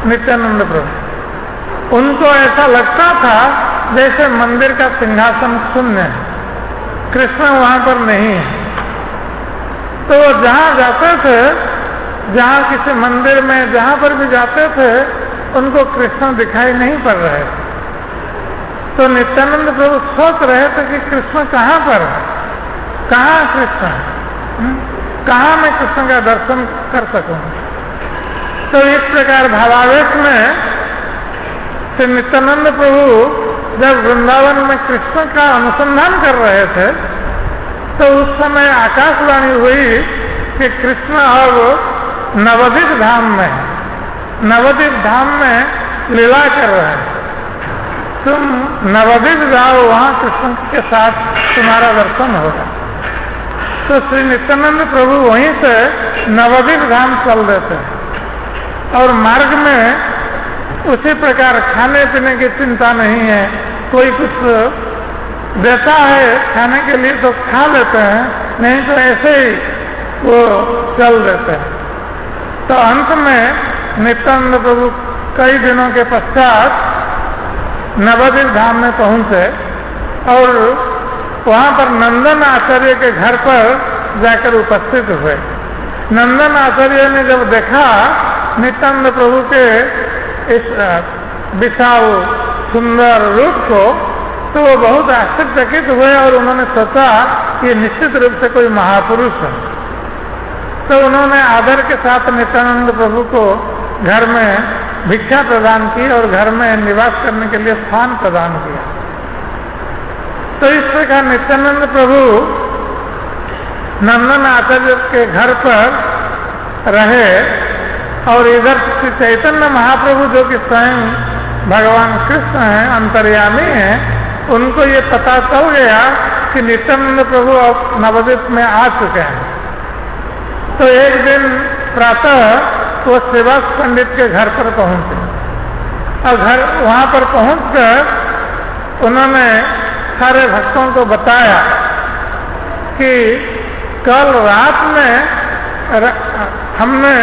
नित्यानंद प्रभु। उनको ऐसा लगता था जैसे मंदिर का सिंहासन शून्य है, कृष्ण वहां पर नहीं है। तो जहां जाते थे, जहां किसी मंदिर में जहां पर भी जाते थे, उनको कृष्ण दिखाई नहीं पड़ रहे थे। तो नित्यानंद प्रभु सोच रहे थे कि कृष्ण कहाँ पर है, कहाँ कृष्ण है, कहाँ मैं कृष्ण का दर्शन कर सकूं। तो इस प्रकार भावावेश में श्री नित्यानंद प्रभु जब वृंदावन में कृष्ण का अनुसंधान कर रहे थे, तो उस समय आकाशवाणी हुई कि कृष्ण अब नवद्वीप धाम में, नवद्वीप धाम में लीला कर रहे हैं, तुम नवद्वीप जाओ, वहां कृष्ण के साथ तुम्हारा दर्शन होगा। तो श्री नित्यानंद प्रभु वहीं से नवद्वीप धाम चल देते हैं। और मार्ग में उसी प्रकार खाने पीने की चिंता नहीं है, कोई कुछ देता है खाने के लिए तो खा लेते हैं, नहीं तो ऐसे ही वो चल देते हैं। तो अंत में नित्यानंद प्रभु कई दिनों के पश्चात नवद्वीप धाम में पहुंचे और वहां पर नंदन आचार्य के घर पर जाकर उपस्थित हुए। नंदन आचार्य ने जब देखा नित्यानंद प्रभु के इस विशाल सुंदर रूप को, तो वो बहुत आश्चर्यचकित हुए और उन्होंने सोचा कि निश्चित रूप से कोई महापुरुष है। तो उन्होंने आदर के साथ नित्यानंद प्रभु को घर में भिक्षा प्रदान की और घर में निवास करने के लिए स्थान प्रदान किया। तो इस प्रकार नित्यानंद प्रभु नंदन आचार्य के घर पर रहे। और इधर श्री चैतन्य महाप्रभु जो कि स्वयं भगवान कृष्ण हैं, अंतर्यामी हैं, उनको ये पता चल गया कि नित्यानंद प्रभु अब नवद्वीप में आ चुके हैं। तो एक दिन प्रातः वो श्रीवास पंडित के घर पर पहुंचे और वहां पर पहुंचकर उन्होंने सारे भक्तों को बताया कि कल रात में हमने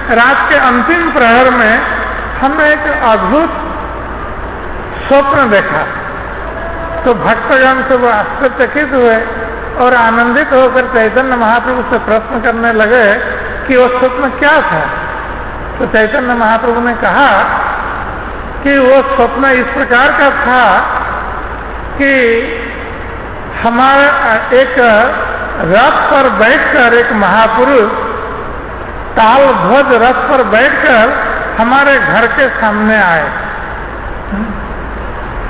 रात के अंतिम प्रहर में हमने एक अद्भुत स्वप्न देखा। तो भक्तगण से वो आश्चर्यचकित हुए और आनंदित होकर चैतन्य महाप्रभु से प्रश्न करने लगे कि वो स्वप्न क्या था। तो चैतन्य महाप्रभु ने कहा कि वो स्वप्न इस प्रकार का था कि हमारा एक रथ पर बैठकर एक महापुरुष ताल ध्वज रथ पर बैठकर हमारे घर के सामने आए।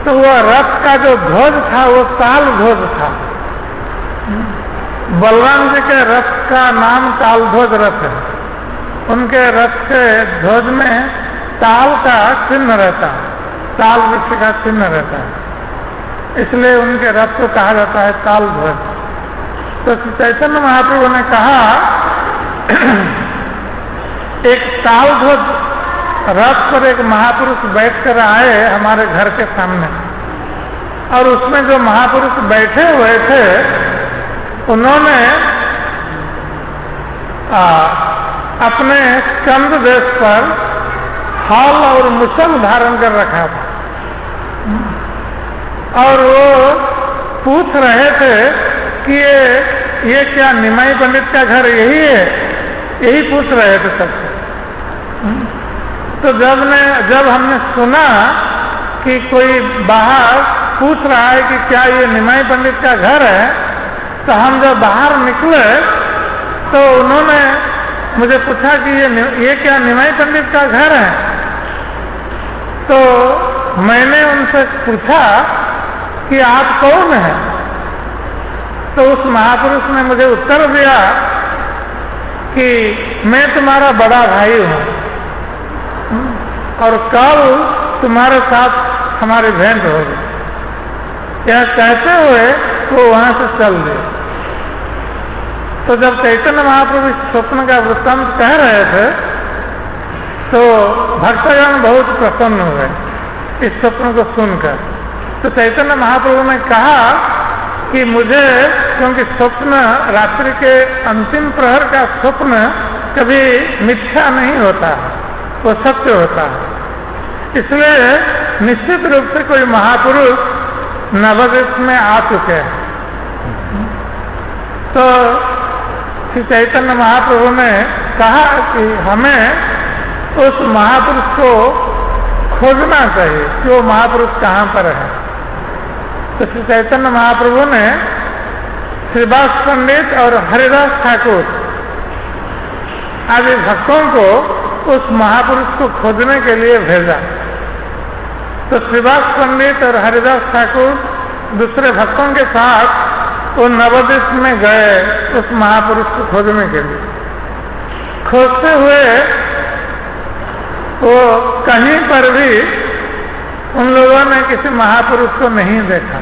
तो वह रथ का जो ध्वज था वो ताल ध्वज था। बलराम जी के रथ का नाम ताल ध्वज रथ है। उनके रथ के ध्वज में ताल का चिन्ह रहता है, ताल वृक्ष का चिन्ह रहता है। इसलिए उनके रथ को कहा जाता है तालध्वज। तो चैतन्य महाप्रभु ने कहा एक तालध्वज रथ पर एक महापुरुष बैठकर आए हमारे घर के सामने, और उसमें जो महापुरुष बैठे हुए थे उन्होंने अपने स्कंद देश पर हाल और मुसल धारण कर रखा था, और वो पूछ रहे थे कि ये क्या निमाई पंडित का घर यही है, यही पूछ रहे थे सबसे। तो जब हमने सुना कि कोई बाहर पूछ रहा है कि क्या ये निमाई पंडित का घर है, तो हम जब बाहर निकले तो उन्होंने मुझे पूछा कि ये क्या निमाई पंडित का घर है। तो मैंने उनसे पूछा कि आप कौन हैं? तो उस महापुरुष ने मुझे उत्तर दिया कि मैं तुम्हारा बड़ा भाई हूं, और कल तुम्हारे साथ हमारी भेंट होगी। यह कहते हुए वो वहां से चल दिए। तो जब चैतन्य महाप्रभु इस स्वप्न का वृत्तांत कह रहे थे तो भक्तगण बहुत प्रसन्न हुए इस स्वप्न को सुनकर। तो चैतन्य महाप्रभु ने कहा कि मुझे, क्योंकि स्वप्न रात्रि के अंतिम प्रहर का स्वप्न कभी मिथ्या नहीं होता, वो सत्य होता है, इसलिए निश्चित रूप से कोई महापुरुष नवद्वीप में आ चुके हैं। तो श्री चैतन्य महाप्रभु ने कहा कि हमें उस महापुरुष को खोजना चाहिए कि वो महापुरुष कहाँ पर है। तो श्री चैतन्य महाप्रभु ने श्रीवास पंडित और हरिदास ठाकुर आदि भक्तों को उस महापुरुष को खोजने के लिए भेजा। तो श्रीवास पंडित और हरिदास ठाकुर दूसरे भक्तों के साथ वो नवद्वीप में गए उस महापुरुष को खोजने के लिए। खोजते हुए वो कहीं पर भी उन लोगों ने किसी महापुरुष को नहीं देखा।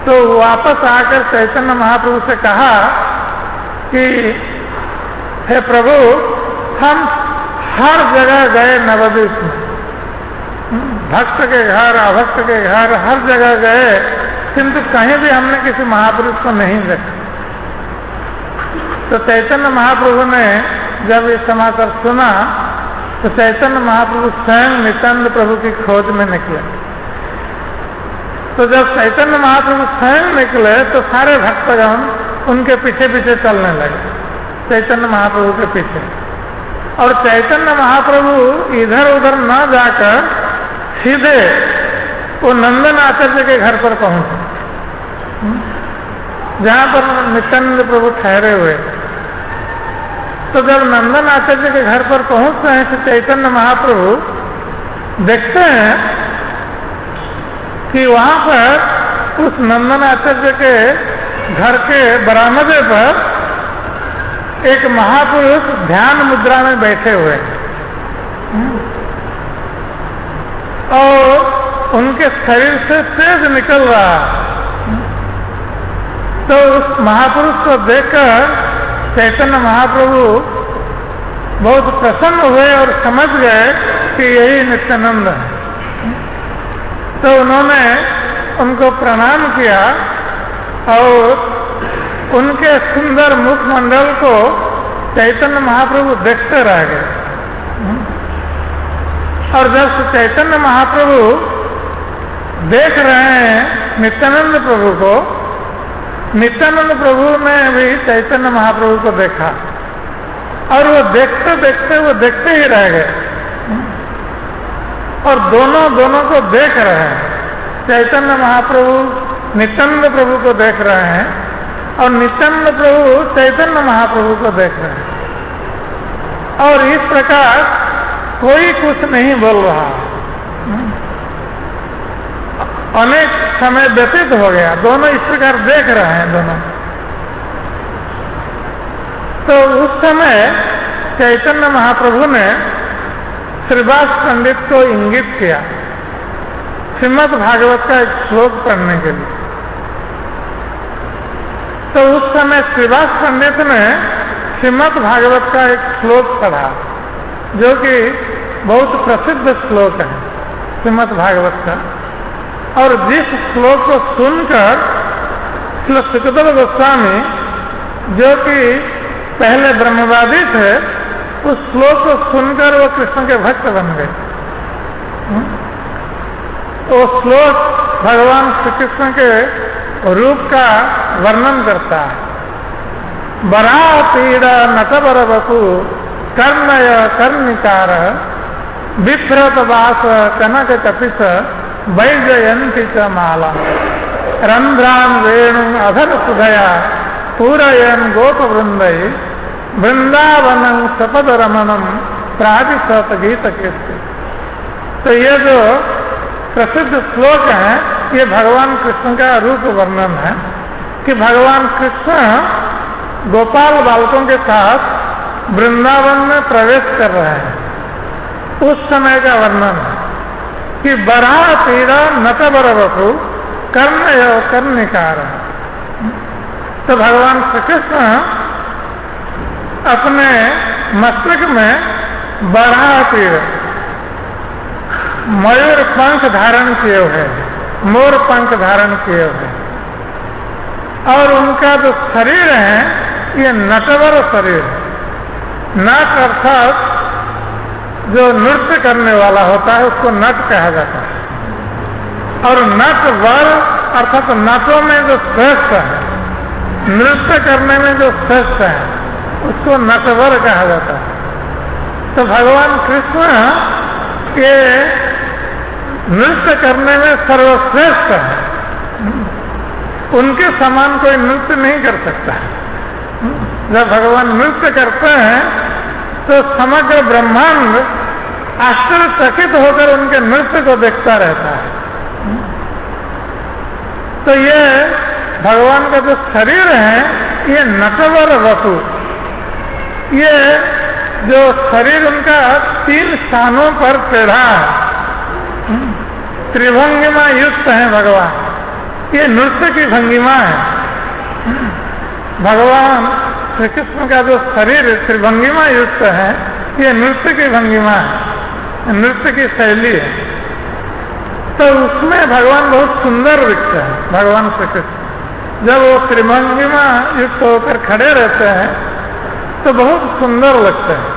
तो वापस आकर चैतन्य महाप्रभु से कहा कि हे प्रभु, हम हर जगह गए नवद्वीप में, भक्त के घर अभक्त के घर हर जगह गए, किंतु कहीं भी हमने किसी महापुरुष को नहीं देखा। तो चैतन्य महाप्रभु ने जब ये समाचार सुना तो चैतन्य महाप्रभु स्वयं नित्यानंद प्रभु की खोज में निकले। तो जब चैतन्य महाप्रभु स्वयं निकले तो सारे भक्तगण उनके पीछे पीछे चलने लगे, चैतन्य महाप्रभु के पीछे। और चैतन्य महाप्रभु इधर उधर न जाकर सीधे वो नंदन आचार्य के घर पर पहुंचे, जहां पर नित्यानंद प्रभु ठहरे हुए। तो जब नंदन आचार्य के घर पर पहुंचते हैं तो चैतन्य महाप्रभु देखते हैं कि वहां पर उस नंदन आचार्य के घर के बरामदे पर एक महापुरुष ध्यान मुद्रा में बैठे हुए हैं, और उनके शरीर से तेज निकल रहा। तो उस महापुरुष को देखकर चैतन्य महाप्रभु बहुत प्रसन्न हुए और समझ गए कि यही नित्यानंद है। तो उन्होंने उनको प्रणाम किया और उनके सुंदर मुखमंडल को चैतन्य महाप्रभु देखते रह गए। और जब चैतन्य महाप्रभु देख रहे हैं नित्यानंद प्रभु को, नित्यानंद प्रभु ने भी चैतन्य महाप्रभु को देखा, और वो देखते देखते वो देखते ही रह गए, और दोनों को देख रहे हैं। चैतन्य महाप्रभु नित्यानंद प्रभु को देख रहे हैं, और नित्यानंद प्रभु चैतन्य महाप्रभु को देख रहे हैं। और इस प्रकार कोई कुछ नहीं बोल रहा। अनेक समय व्यतीत हो गया, दोनों इस प्रकार देख रहे हैं दोनों। तो उस समय चैतन्य महाप्रभु ने श्रीवास पंडित को इंगित किया श्रीमद् भागवत का एक श्लोक पढ़ने के लिए। तो उस समय श्रीवास पंडित ने श्रीमद् भागवत का एक श्लोक पढ़ा, जो कि बहुत प्रसिद्ध श्लोक है श्रीमद् भागवत का। और जिस श्लोक को सुनकर श्री सुखदेव गोस्वामी, जो कि पहले ब्रह्मवादी थे, उस श्लोक को सुनकर वो कृष्ण के भक्त बन गए। वो श्लोक भगवान श्री कृष्ण के रूप का वर्णन करता है। बरा पीड़ा नटवर वपु कर्णय कर्णिकार बिभ्रत वास कनक कपिस वैजयंती च माला रंध्रान वेणु अधर सुधया पूरयन गोप वृंदय वृंदावनं सपद रमणम प्रादिशत गीत कीर्ति। तो ये जो प्रसिद्ध श्लोक है, ये भगवान कृष्ण का रूप वर्णन है कि भगवान कृष्ण गोपाल बालकों के साथ वृंदावन में प्रवेश कर रहे हैं। उस समय का वर्णन है कि बरा पीड़ा नटवर वपु कर्णय कर्णिकार। तो भगवान श्री कृष्ण अपने मस्तक में बरा पीड़ मयूर पंख धारण किए हुए, मोर पंख धारण किए हुए, और उनका जो शरीर है ये नटवर शरीर। नट अर्थात जो नृत्य करने वाला होता है उसको नट कहा जाता है, और नट वर अर्थात नटों में जो श्रेष्ठ है, नृत्य करने में जो श्रेष्ठ है, उसको नटवर कहा जाता है। तो भगवान कृष्ण के नृत्य करने में सर्वश्रेष्ठ है, उनके समान कोई नृत्य नहीं कर सकता। जब भगवान नृत्य करते हैं तो समग्र ब्रह्मांड आश्चर्यचकित होकर उनके नृत्य को देखता रहता है। तो ये भगवान का जो शरीर है ये नटवर वपु, ये जो शरीर उनका 3 स्थानों पर टेढ़ा है, त्रिभंगिमा युक्त है भगवान। ये नृत्य की भंगिमा है। भगवान श्री कृष्ण का जो शरीर त्रिभंगिमा युक्त है, ये नृत्य की भंगिमा है, नृत्य की शैली है। तो उसमें भगवान बहुत सुंदर दिखते हैं। भगवान श्री कृष्ण जब वो त्रिभंगिमा युक्त होकर खड़े रहते हैं तो बहुत सुंदर लगते हैं।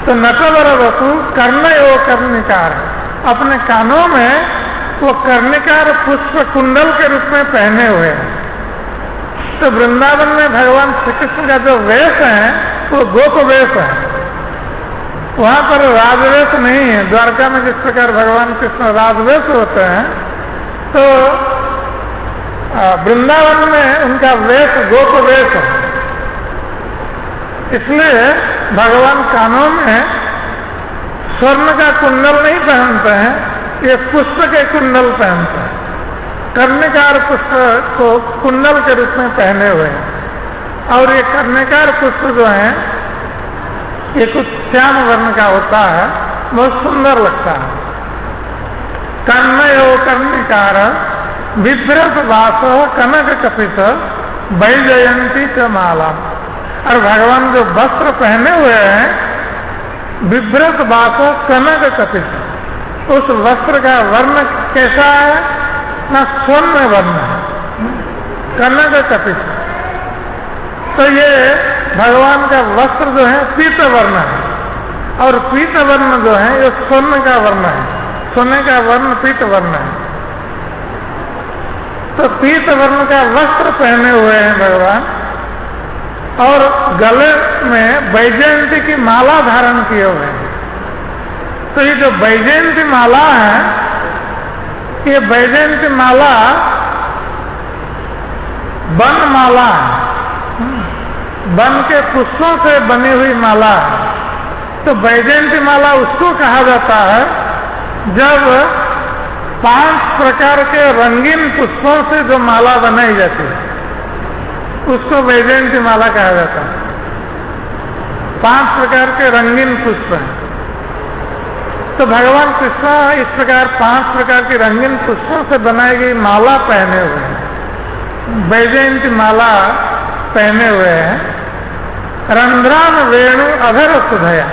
तो नटवर वपु कर्णयो कर्णिकार, अपने कानों में वो कर्णिकार पुष्प कुंडल के रूप में पहने हुए हैं। तो वृंदावन में भगवान श्री कृष्ण का जो वेश है वो गोप वेश है, वहां पर राजवेश नहीं है। द्वारका में जिस प्रकार भगवान कृष्ण राजवेश होते हैं, तो वृंदावन में उनका वेश गोप वेश है। इसलिए भगवान कानों में स्वर्ण का कुंडल नहीं पहनते हैं, ये पुष्प के कुंडल पहनते हैं। कर्णिकार पुष्प को कुंडल के रूप में पहने हुए हैं। और ये कर्णिकार पुष्प जो है ये कुछ श्याम वर्ण का होता है, बहुत सुंदर लगता है। कर्णयो कर्णिकार बिभ्रत वास कनक कपित वैजयंती च माला। और भगवान जो वस्त्र पहने हुए हैं बिभ्रत वास कनक कपित, उस वस्त्र का वर्ण कैसा है? ना स्वर्ण वर्ण है, कनक कपित। तो ये भगवान का वस्त्र जो है पीत वर्ण है, और पीत वर्ण जो है ये स्वर्ण का वर्ण है, सोने का वर्ण पीत वर्ण है। तो पीत वर्ण का वस्त्र पहने हुए हैं भगवान, और गले में वैजयंती की माला धारण किए हुए हैं। तो ये जो वैजयंती माला है, ये वैजयंती माला वन माला है, वन के पुष्पों से बनी हुई माला है। तो वैजयंती माला उसको कहा जाता है जब 5 प्रकार के रंगीन पुष्पों से जो माला बनाई जाती है, उसको वैजयंती माला कहा जाता है। 5 प्रकार के रंगीन पुष्प हैं। तो भगवान कृष्ण इस प्रकार 5 प्रकार की रंगीन पुष्पों से बनाई गई माला पहने हुए हैं, वैजयंती माला पहने हुए हैं, रंध्रान वेणु अधर सुधया,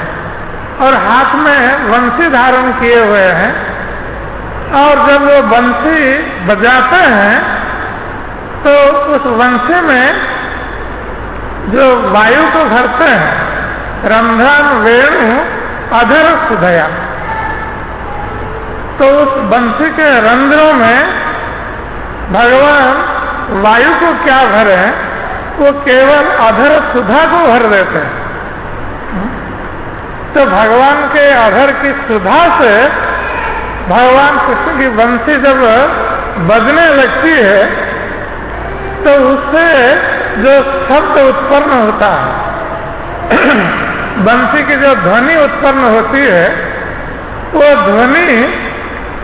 और हाथ में बंसी धारण किए हुए हैं, और जब वो बंसी बजाते हैं तो उस बंसी में जो वायु को भरते हैं, रंध्रान वेणु अधर सुधया, तो उस बंसी के रंध्रों में भगवान वायु को क्या भरे, वो केवल अधर सुधा को भर देते हैं। तो भगवान के अधर की सुधा से भगवान कृष्ण की बंसी जब बजने लगती है तो उससे जो शब्द उत्पन्न होता है, बंसी की जो ध्वनि उत्पन्न होती है, वो ध्वनि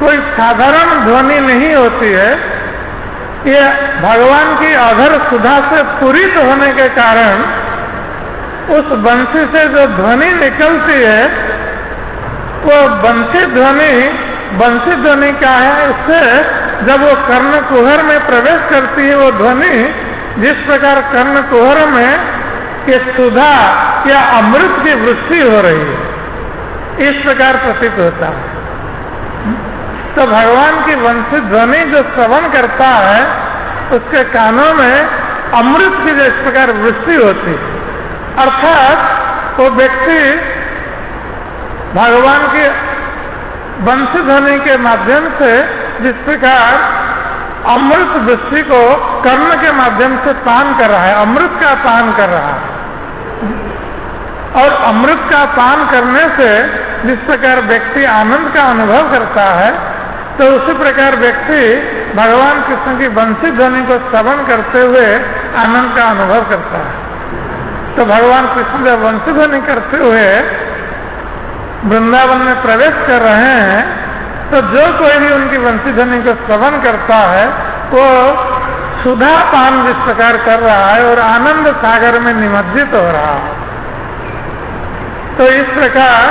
कोई साधारण ध्वनि नहीं होती है। ये भगवान की अधर सुधा से पूरित होने के कारण उस बंसी से जो ध्वनि निकलती है, वो बंसी ध्वनि क्या है, उससे जब वो कर्ण कुहर में प्रवेश करती है, वो ध्वनि जिस प्रकार कर्ण कुहर में ये सुधा या अमृत की वृष्टि हो रही है, इस प्रकार प्रतीत होता है। तो भगवान की वंशी ध्वनि जो श्रवण करता है, उसके कानों में अमृत की जिस प्रकार वृष्टि होती है, अर्थात वो व्यक्ति भगवान की वंशी ध्वनि के माध्यम से जिस प्रकार अमृत वृष्टि को कर्ण के माध्यम से पान कर रहा है, अमृत का पान कर रहा है, और अमृत का पान करने से जिस प्रकार व्यक्ति आनंद का अनुभव करता है, तो उसी प्रकार व्यक्ति भगवान कृष्ण की वंशी ध्वनि को श्रवण करते हुए आनंद का अनुभव करता है। तो भगवान कृष्ण जब वंशी ध्वनि करते हुए वृंदावन में प्रवेश कर रहे हैं, तो जो कोई भी उनकी वंशी ध्वनि को श्रवण करता है, वो सुधा पान जिस प्रकार कर रहा है और आनंद सागर में निमज्जित हो रहा है। तो इस प्रकार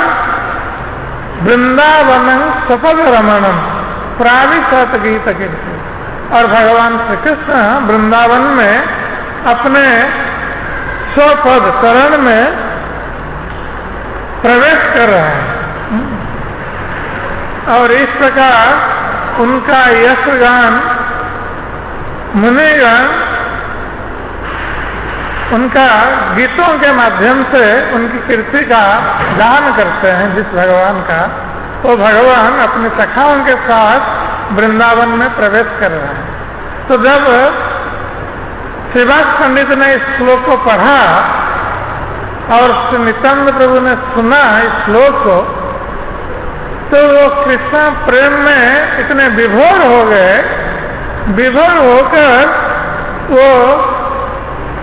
वृंदावन सपद रमणम प्राविशत गीत कीर्ति, और भगवान श्री कृष्ण वृंदावन में अपने स्वपद शरण में प्रवेश कर रहे हैं, और इस प्रकार उनका यशगान मुनिगण उनका गीतों के माध्यम से उनकी कीर्ति का गान करते हैं। जिस भगवान का, वो भगवान अपने सखाओं के साथ वृंदावन में प्रवेश कर रहे हैं। तो जब श्रीवास पंडित ने इस श्लोक को पढ़ा और श्री नित्यानंद प्रभु ने सुना इस श्लोक को, तो वो कृष्ण प्रेम में इतने विभोर हो गए, विभोर होकर वो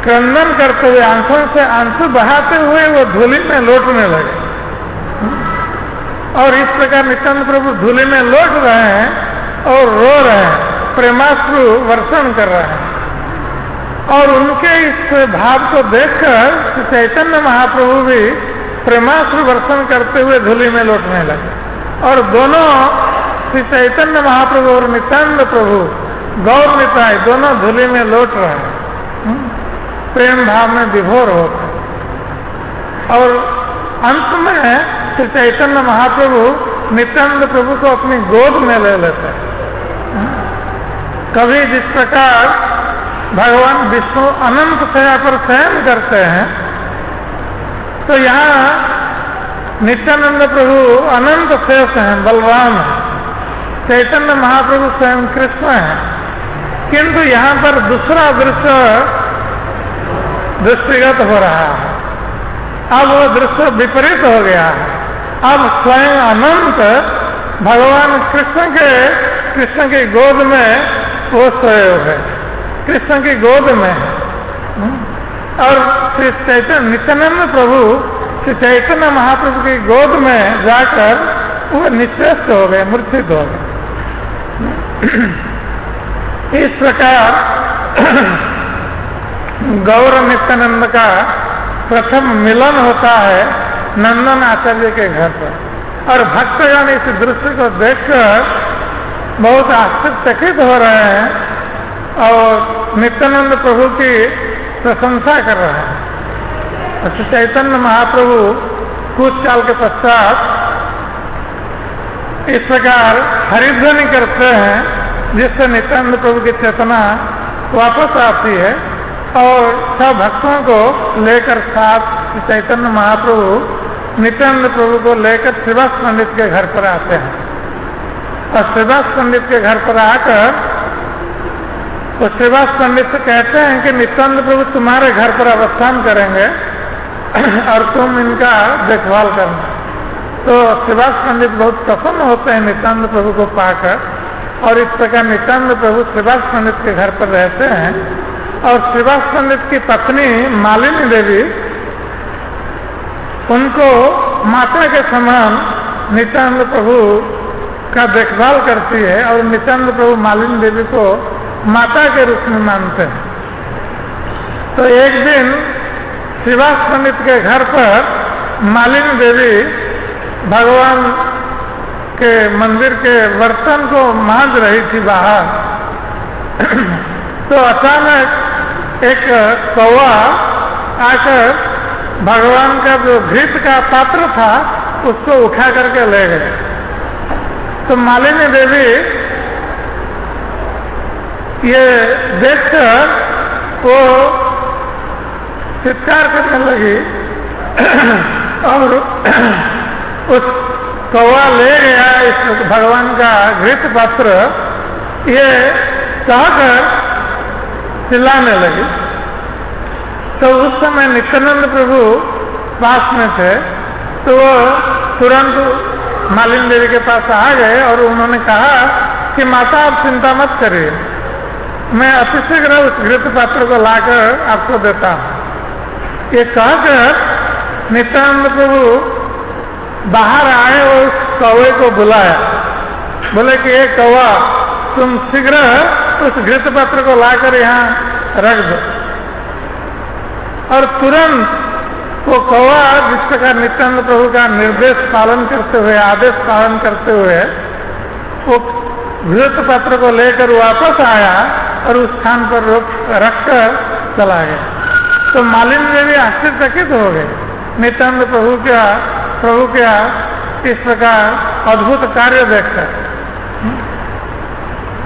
क्रंदन करते हुए आंखों से आंसू बहाते हुए वो धूलि में लौटने लगे। और इस प्रकार नित्यानंद प्रभु धूलि में लौट रहे हैं और रो रहे हैं, प्रेमाश्रु वर्षण कर रहे हैं। और उनके इस भाव को देखकर चैतन्य महाप्रभु भी प्रेमाश्रु वर्षण करते हुए धूलि में लौटने लगे। और दोनों श्री चैतन्य महाप्रभु और नित्यानंद प्रभु गौर निताई दोनों धूलि में लौट रहे हैं, प्रेम भाव में विभोर होकर। और अंत में श्री चैतन्य महाप्रभु नित्यानंद प्रभु को अपनी गोद में ले लेते हैं। कभी जिस प्रकार भगवान विष्णु अनंत शया पर शयन करते हैं, तो यहाँ नित्यानंद प्रभु अनंत शेष हैं, बलराम है, चैतन्य महाप्रभु स्वयं कृष्ण है। किंतु यहाँ पर दूसरा दृश्य दृष्टिगत हो रहा है। अब वो दृश्य विपरीत हो गया है। अब स्वयं अनंत भगवान कृष्ण की गोद में वो सोए हुए, कृष्ण की गोद में है। और श्री चैतन्य नित्यानंद प्रभु श्री चैतन्य महाप्रभु की गोद में जाकर वो निश्चेष्ट हो गए, मूर्छित हो गए। इस प्रकार गौर नित्यानंद का प्रथम मिलन होता है नंदन आचार्य के घर पर। और भक्तगण इस दृश्य को देखकर बहुत आश्चर्यचकित हो रहे हैं और नित्यानंद प्रभु की प्रशंसा कर रहे हैं। तो चैतन्य महाप्रभु कुछ काल के पश्चात इस प्रकार हरिध्वनि करते हैं, जिससे नित्यानंद प्रभु की चेतना वापस आती है और सब भक्तों को लेकर साथ चैतन्य महाप्रभु नित्यानंद प्रभु को लेकर श्रीवास पंडित के घर पर आते हैं। और श्रीवास पंडित के घर पर आकर तो श्रीवास पंडित से कहते हैं कि नित्यानंद प्रभु तुम्हारे घर पर अवस्थान करेंगे और तुम इनका देखभाल करना। तो श्रीवास पंडित बहुत प्रसन्न होते हैं नित्यानंद प्रभु को पाकर, और इस प्रकार नित्यानंद प्रभु श्रीवास पंडित के घर पर रहते हैं। और श्रीवास पंडित की पत्नी मालिनी देवी उनको माता के समान नित्यानंद प्रभु का देखभाल करती है, और नित्यानंद प्रभु मालिनी देवी को माता के रूप में मानते हैं। तो एक दिन श्रीवास पंडित के घर पर मालिनी देवी भगवान के मंदिर के बर्तन को मांज रही थी बाहर। तो अचानक एक कौवा आकर भगवान का जो घृत का पात्र था उसको उठा करके ले गए। तो मालिनी देवी ये देखकर वो चित्कार करने लगी और उस कौवा ले गया इस भगवान का घृत पात्र, ये कहकर चिल्लाने लगी। तो उस समय नित्यानंद प्रभु पास में थे, तो वो तुरंत मालिनी देवी के पास आ गए और उन्होंने कहा कि माता आप चिंता मत करिए, मैं अतिशीघ्र उस घृत पात्र को लाकर आपको देता हूँ। ये कहकर नित्यानंद प्रभु बाहर आए और उस कौवे को बुलाया, बोले कि ये कौवा तुम शीघ्र उस घृत पात्र को लाकर यहाँ रख दो। और तुरंत वो कौवा जिस प्रकार नित्यानंद प्रभु का निर्देश पालन करते हुए, आदेश पालन करते हुए वो घृत पात्र को लेकर वापस आया और उस स्थान पर रखकर चला गया। तो मालिनी देवी आश्चर्यचकित हो गए नित्यानंद प्रभु का इस प्रकार अद्भुत कार्य देखकर,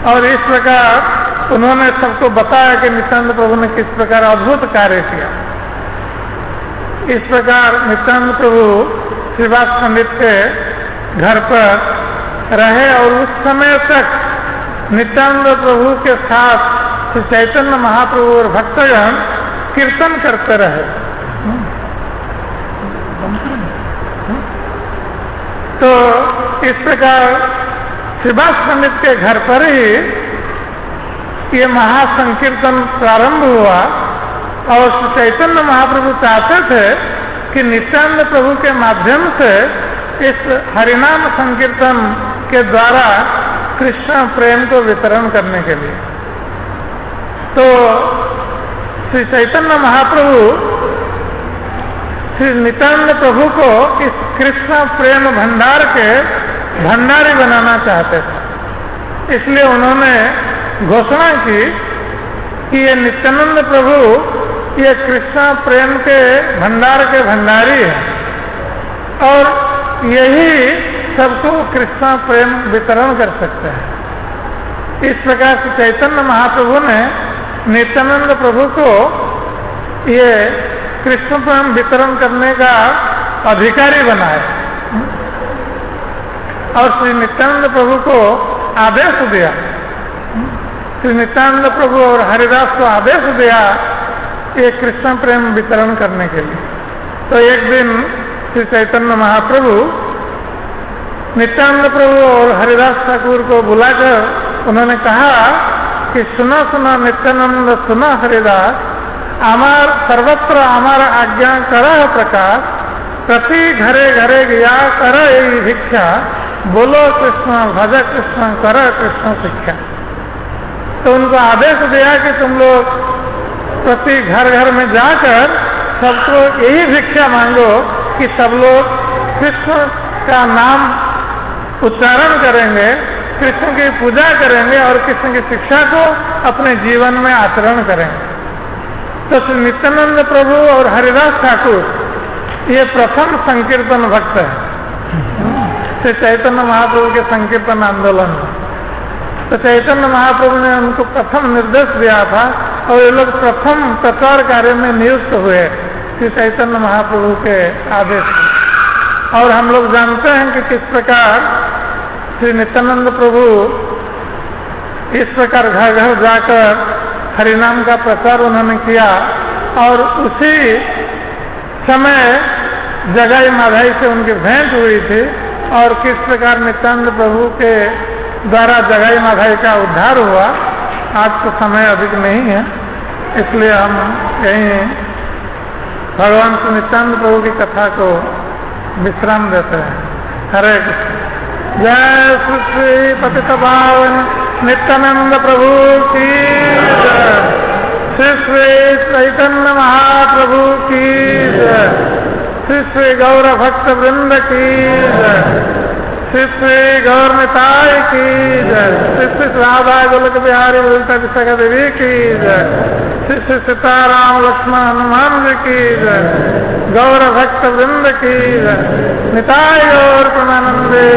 और इस प्रकार उन्होंने सबको बताया कि नित्यानंद प्रभु ने किस प्रकार अद्भुत कार्य किया। इस प्रकार नित्यानंद प्रभु श्रीवास पंडित के घर पर रहे और उस समय तक नित्यानंद प्रभु के साथ श्री चैतन्य महाप्रभु और भक्तगण कीर्तन करते रहे। तो इस प्रकार श्रीवास पंडित के घर पर ही ये महासंकीर्तन प्रारंभ हुआ, और श्री चैतन्य महाप्रभु चाहते थे कि नित्यानंद प्रभु के माध्यम से इस हरिनाम संकीर्तन के द्वारा कृष्ण प्रेम को वितरण करने के लिए। तो श्री चैतन्य महाप्रभु श्री नित्यानंद प्रभु को इस कृष्ण प्रेम भंडार के भंडारी बनाना चाहते थे। इसलिए उन्होंने घोषणा की कि ये नित्यानंद प्रभु ये कृष्ण प्रेम के भंडार के भंडारी है, और यही सबको कृष्ण प्रेम वितरण कर सकते हैं। इस प्रकार से चैतन्य महाप्रभु ने नित्यानंद प्रभु को ये कृष्ण प्रेम वितरण करने का अधिकारी बनाया, और श्री नित्यानंद प्रभु को आदेश दिया, श्री नित्यानंद प्रभु और हरिदास को आदेश दिया ये कृष्ण प्रेम वितरण करने के लिए। तो एक दिन श्री चैतन्य महाप्रभु नित्यानंद प्रभु और हरिदास ठाकुर को बुलाकर उन्होंने कहा कि सुनो सुनो नित्यानंद, सुनो हरिदास, आमार सर्वत्र आमार आज्ञा कर प्रकाश, प्रति घरे घरे गया कर यही भिक्षा, बोलो कृष्ण भज कृष्ण कर कृष्ण शिक्षा। तो उनको आदेश दिया कि तुम लोग प्रति घर घर में जाकर सबको यही भिक्षा मांगो कि सब लोग कृष्ण का नाम उच्चारण करेंगे, कृष्ण की पूजा करेंगे और कृष्ण की शिक्षा को अपने जीवन में आचरण करेंगे। तो श्री नित्यानंद प्रभु और हरिदास ठाकुर ये प्रथम संकीर्तन भक्त है श्री चैतन्य महाप्रभु के संकीर्तन आंदोलन में। तो चैतन्य महाप्रभु ने उनको प्रथम निर्देश दिया था और ये लोग प्रथम प्रचार कार्य में नियुक्त हुए श्री चैतन्य महाप्रभु के आदेश से। और हम लोग जानते हैं कि किस प्रकार श्री नित्यानंद प्रभु इस प्रकार घर घर जाकर हरिनाम का प्रचार उन्होंने किया और उसी समय जगाई माधाई से उनकी भेंट हुई थी और किस प्रकार नित्यानंद प्रभु के द्वारा जगाई माधाई का उद्धार हुआ। आज तो समय अधिक नहीं है, इसलिए हम यहीं भगवान श्री नित्यानंद प्रभु की कथा को विश्राम देते हैं। हरे कृष्ण। जय श्री श्री पतित पावन नित्यानंद प्रभु की जय। श्री श्री चैतन्य महाप्रभु की जय। श्री श्री गौर भक्त वृंद की जय। श्री श्री गौर निताय की जय। श्री श्री राधा गोलक बिहारी उल्टा विशाखा देवी की जय। श्री श्री सीताराम लक्ष्मण हनुमान जी की जय। गौर भक्त वृंद की जय। निताय गौर प्रेमानंदे।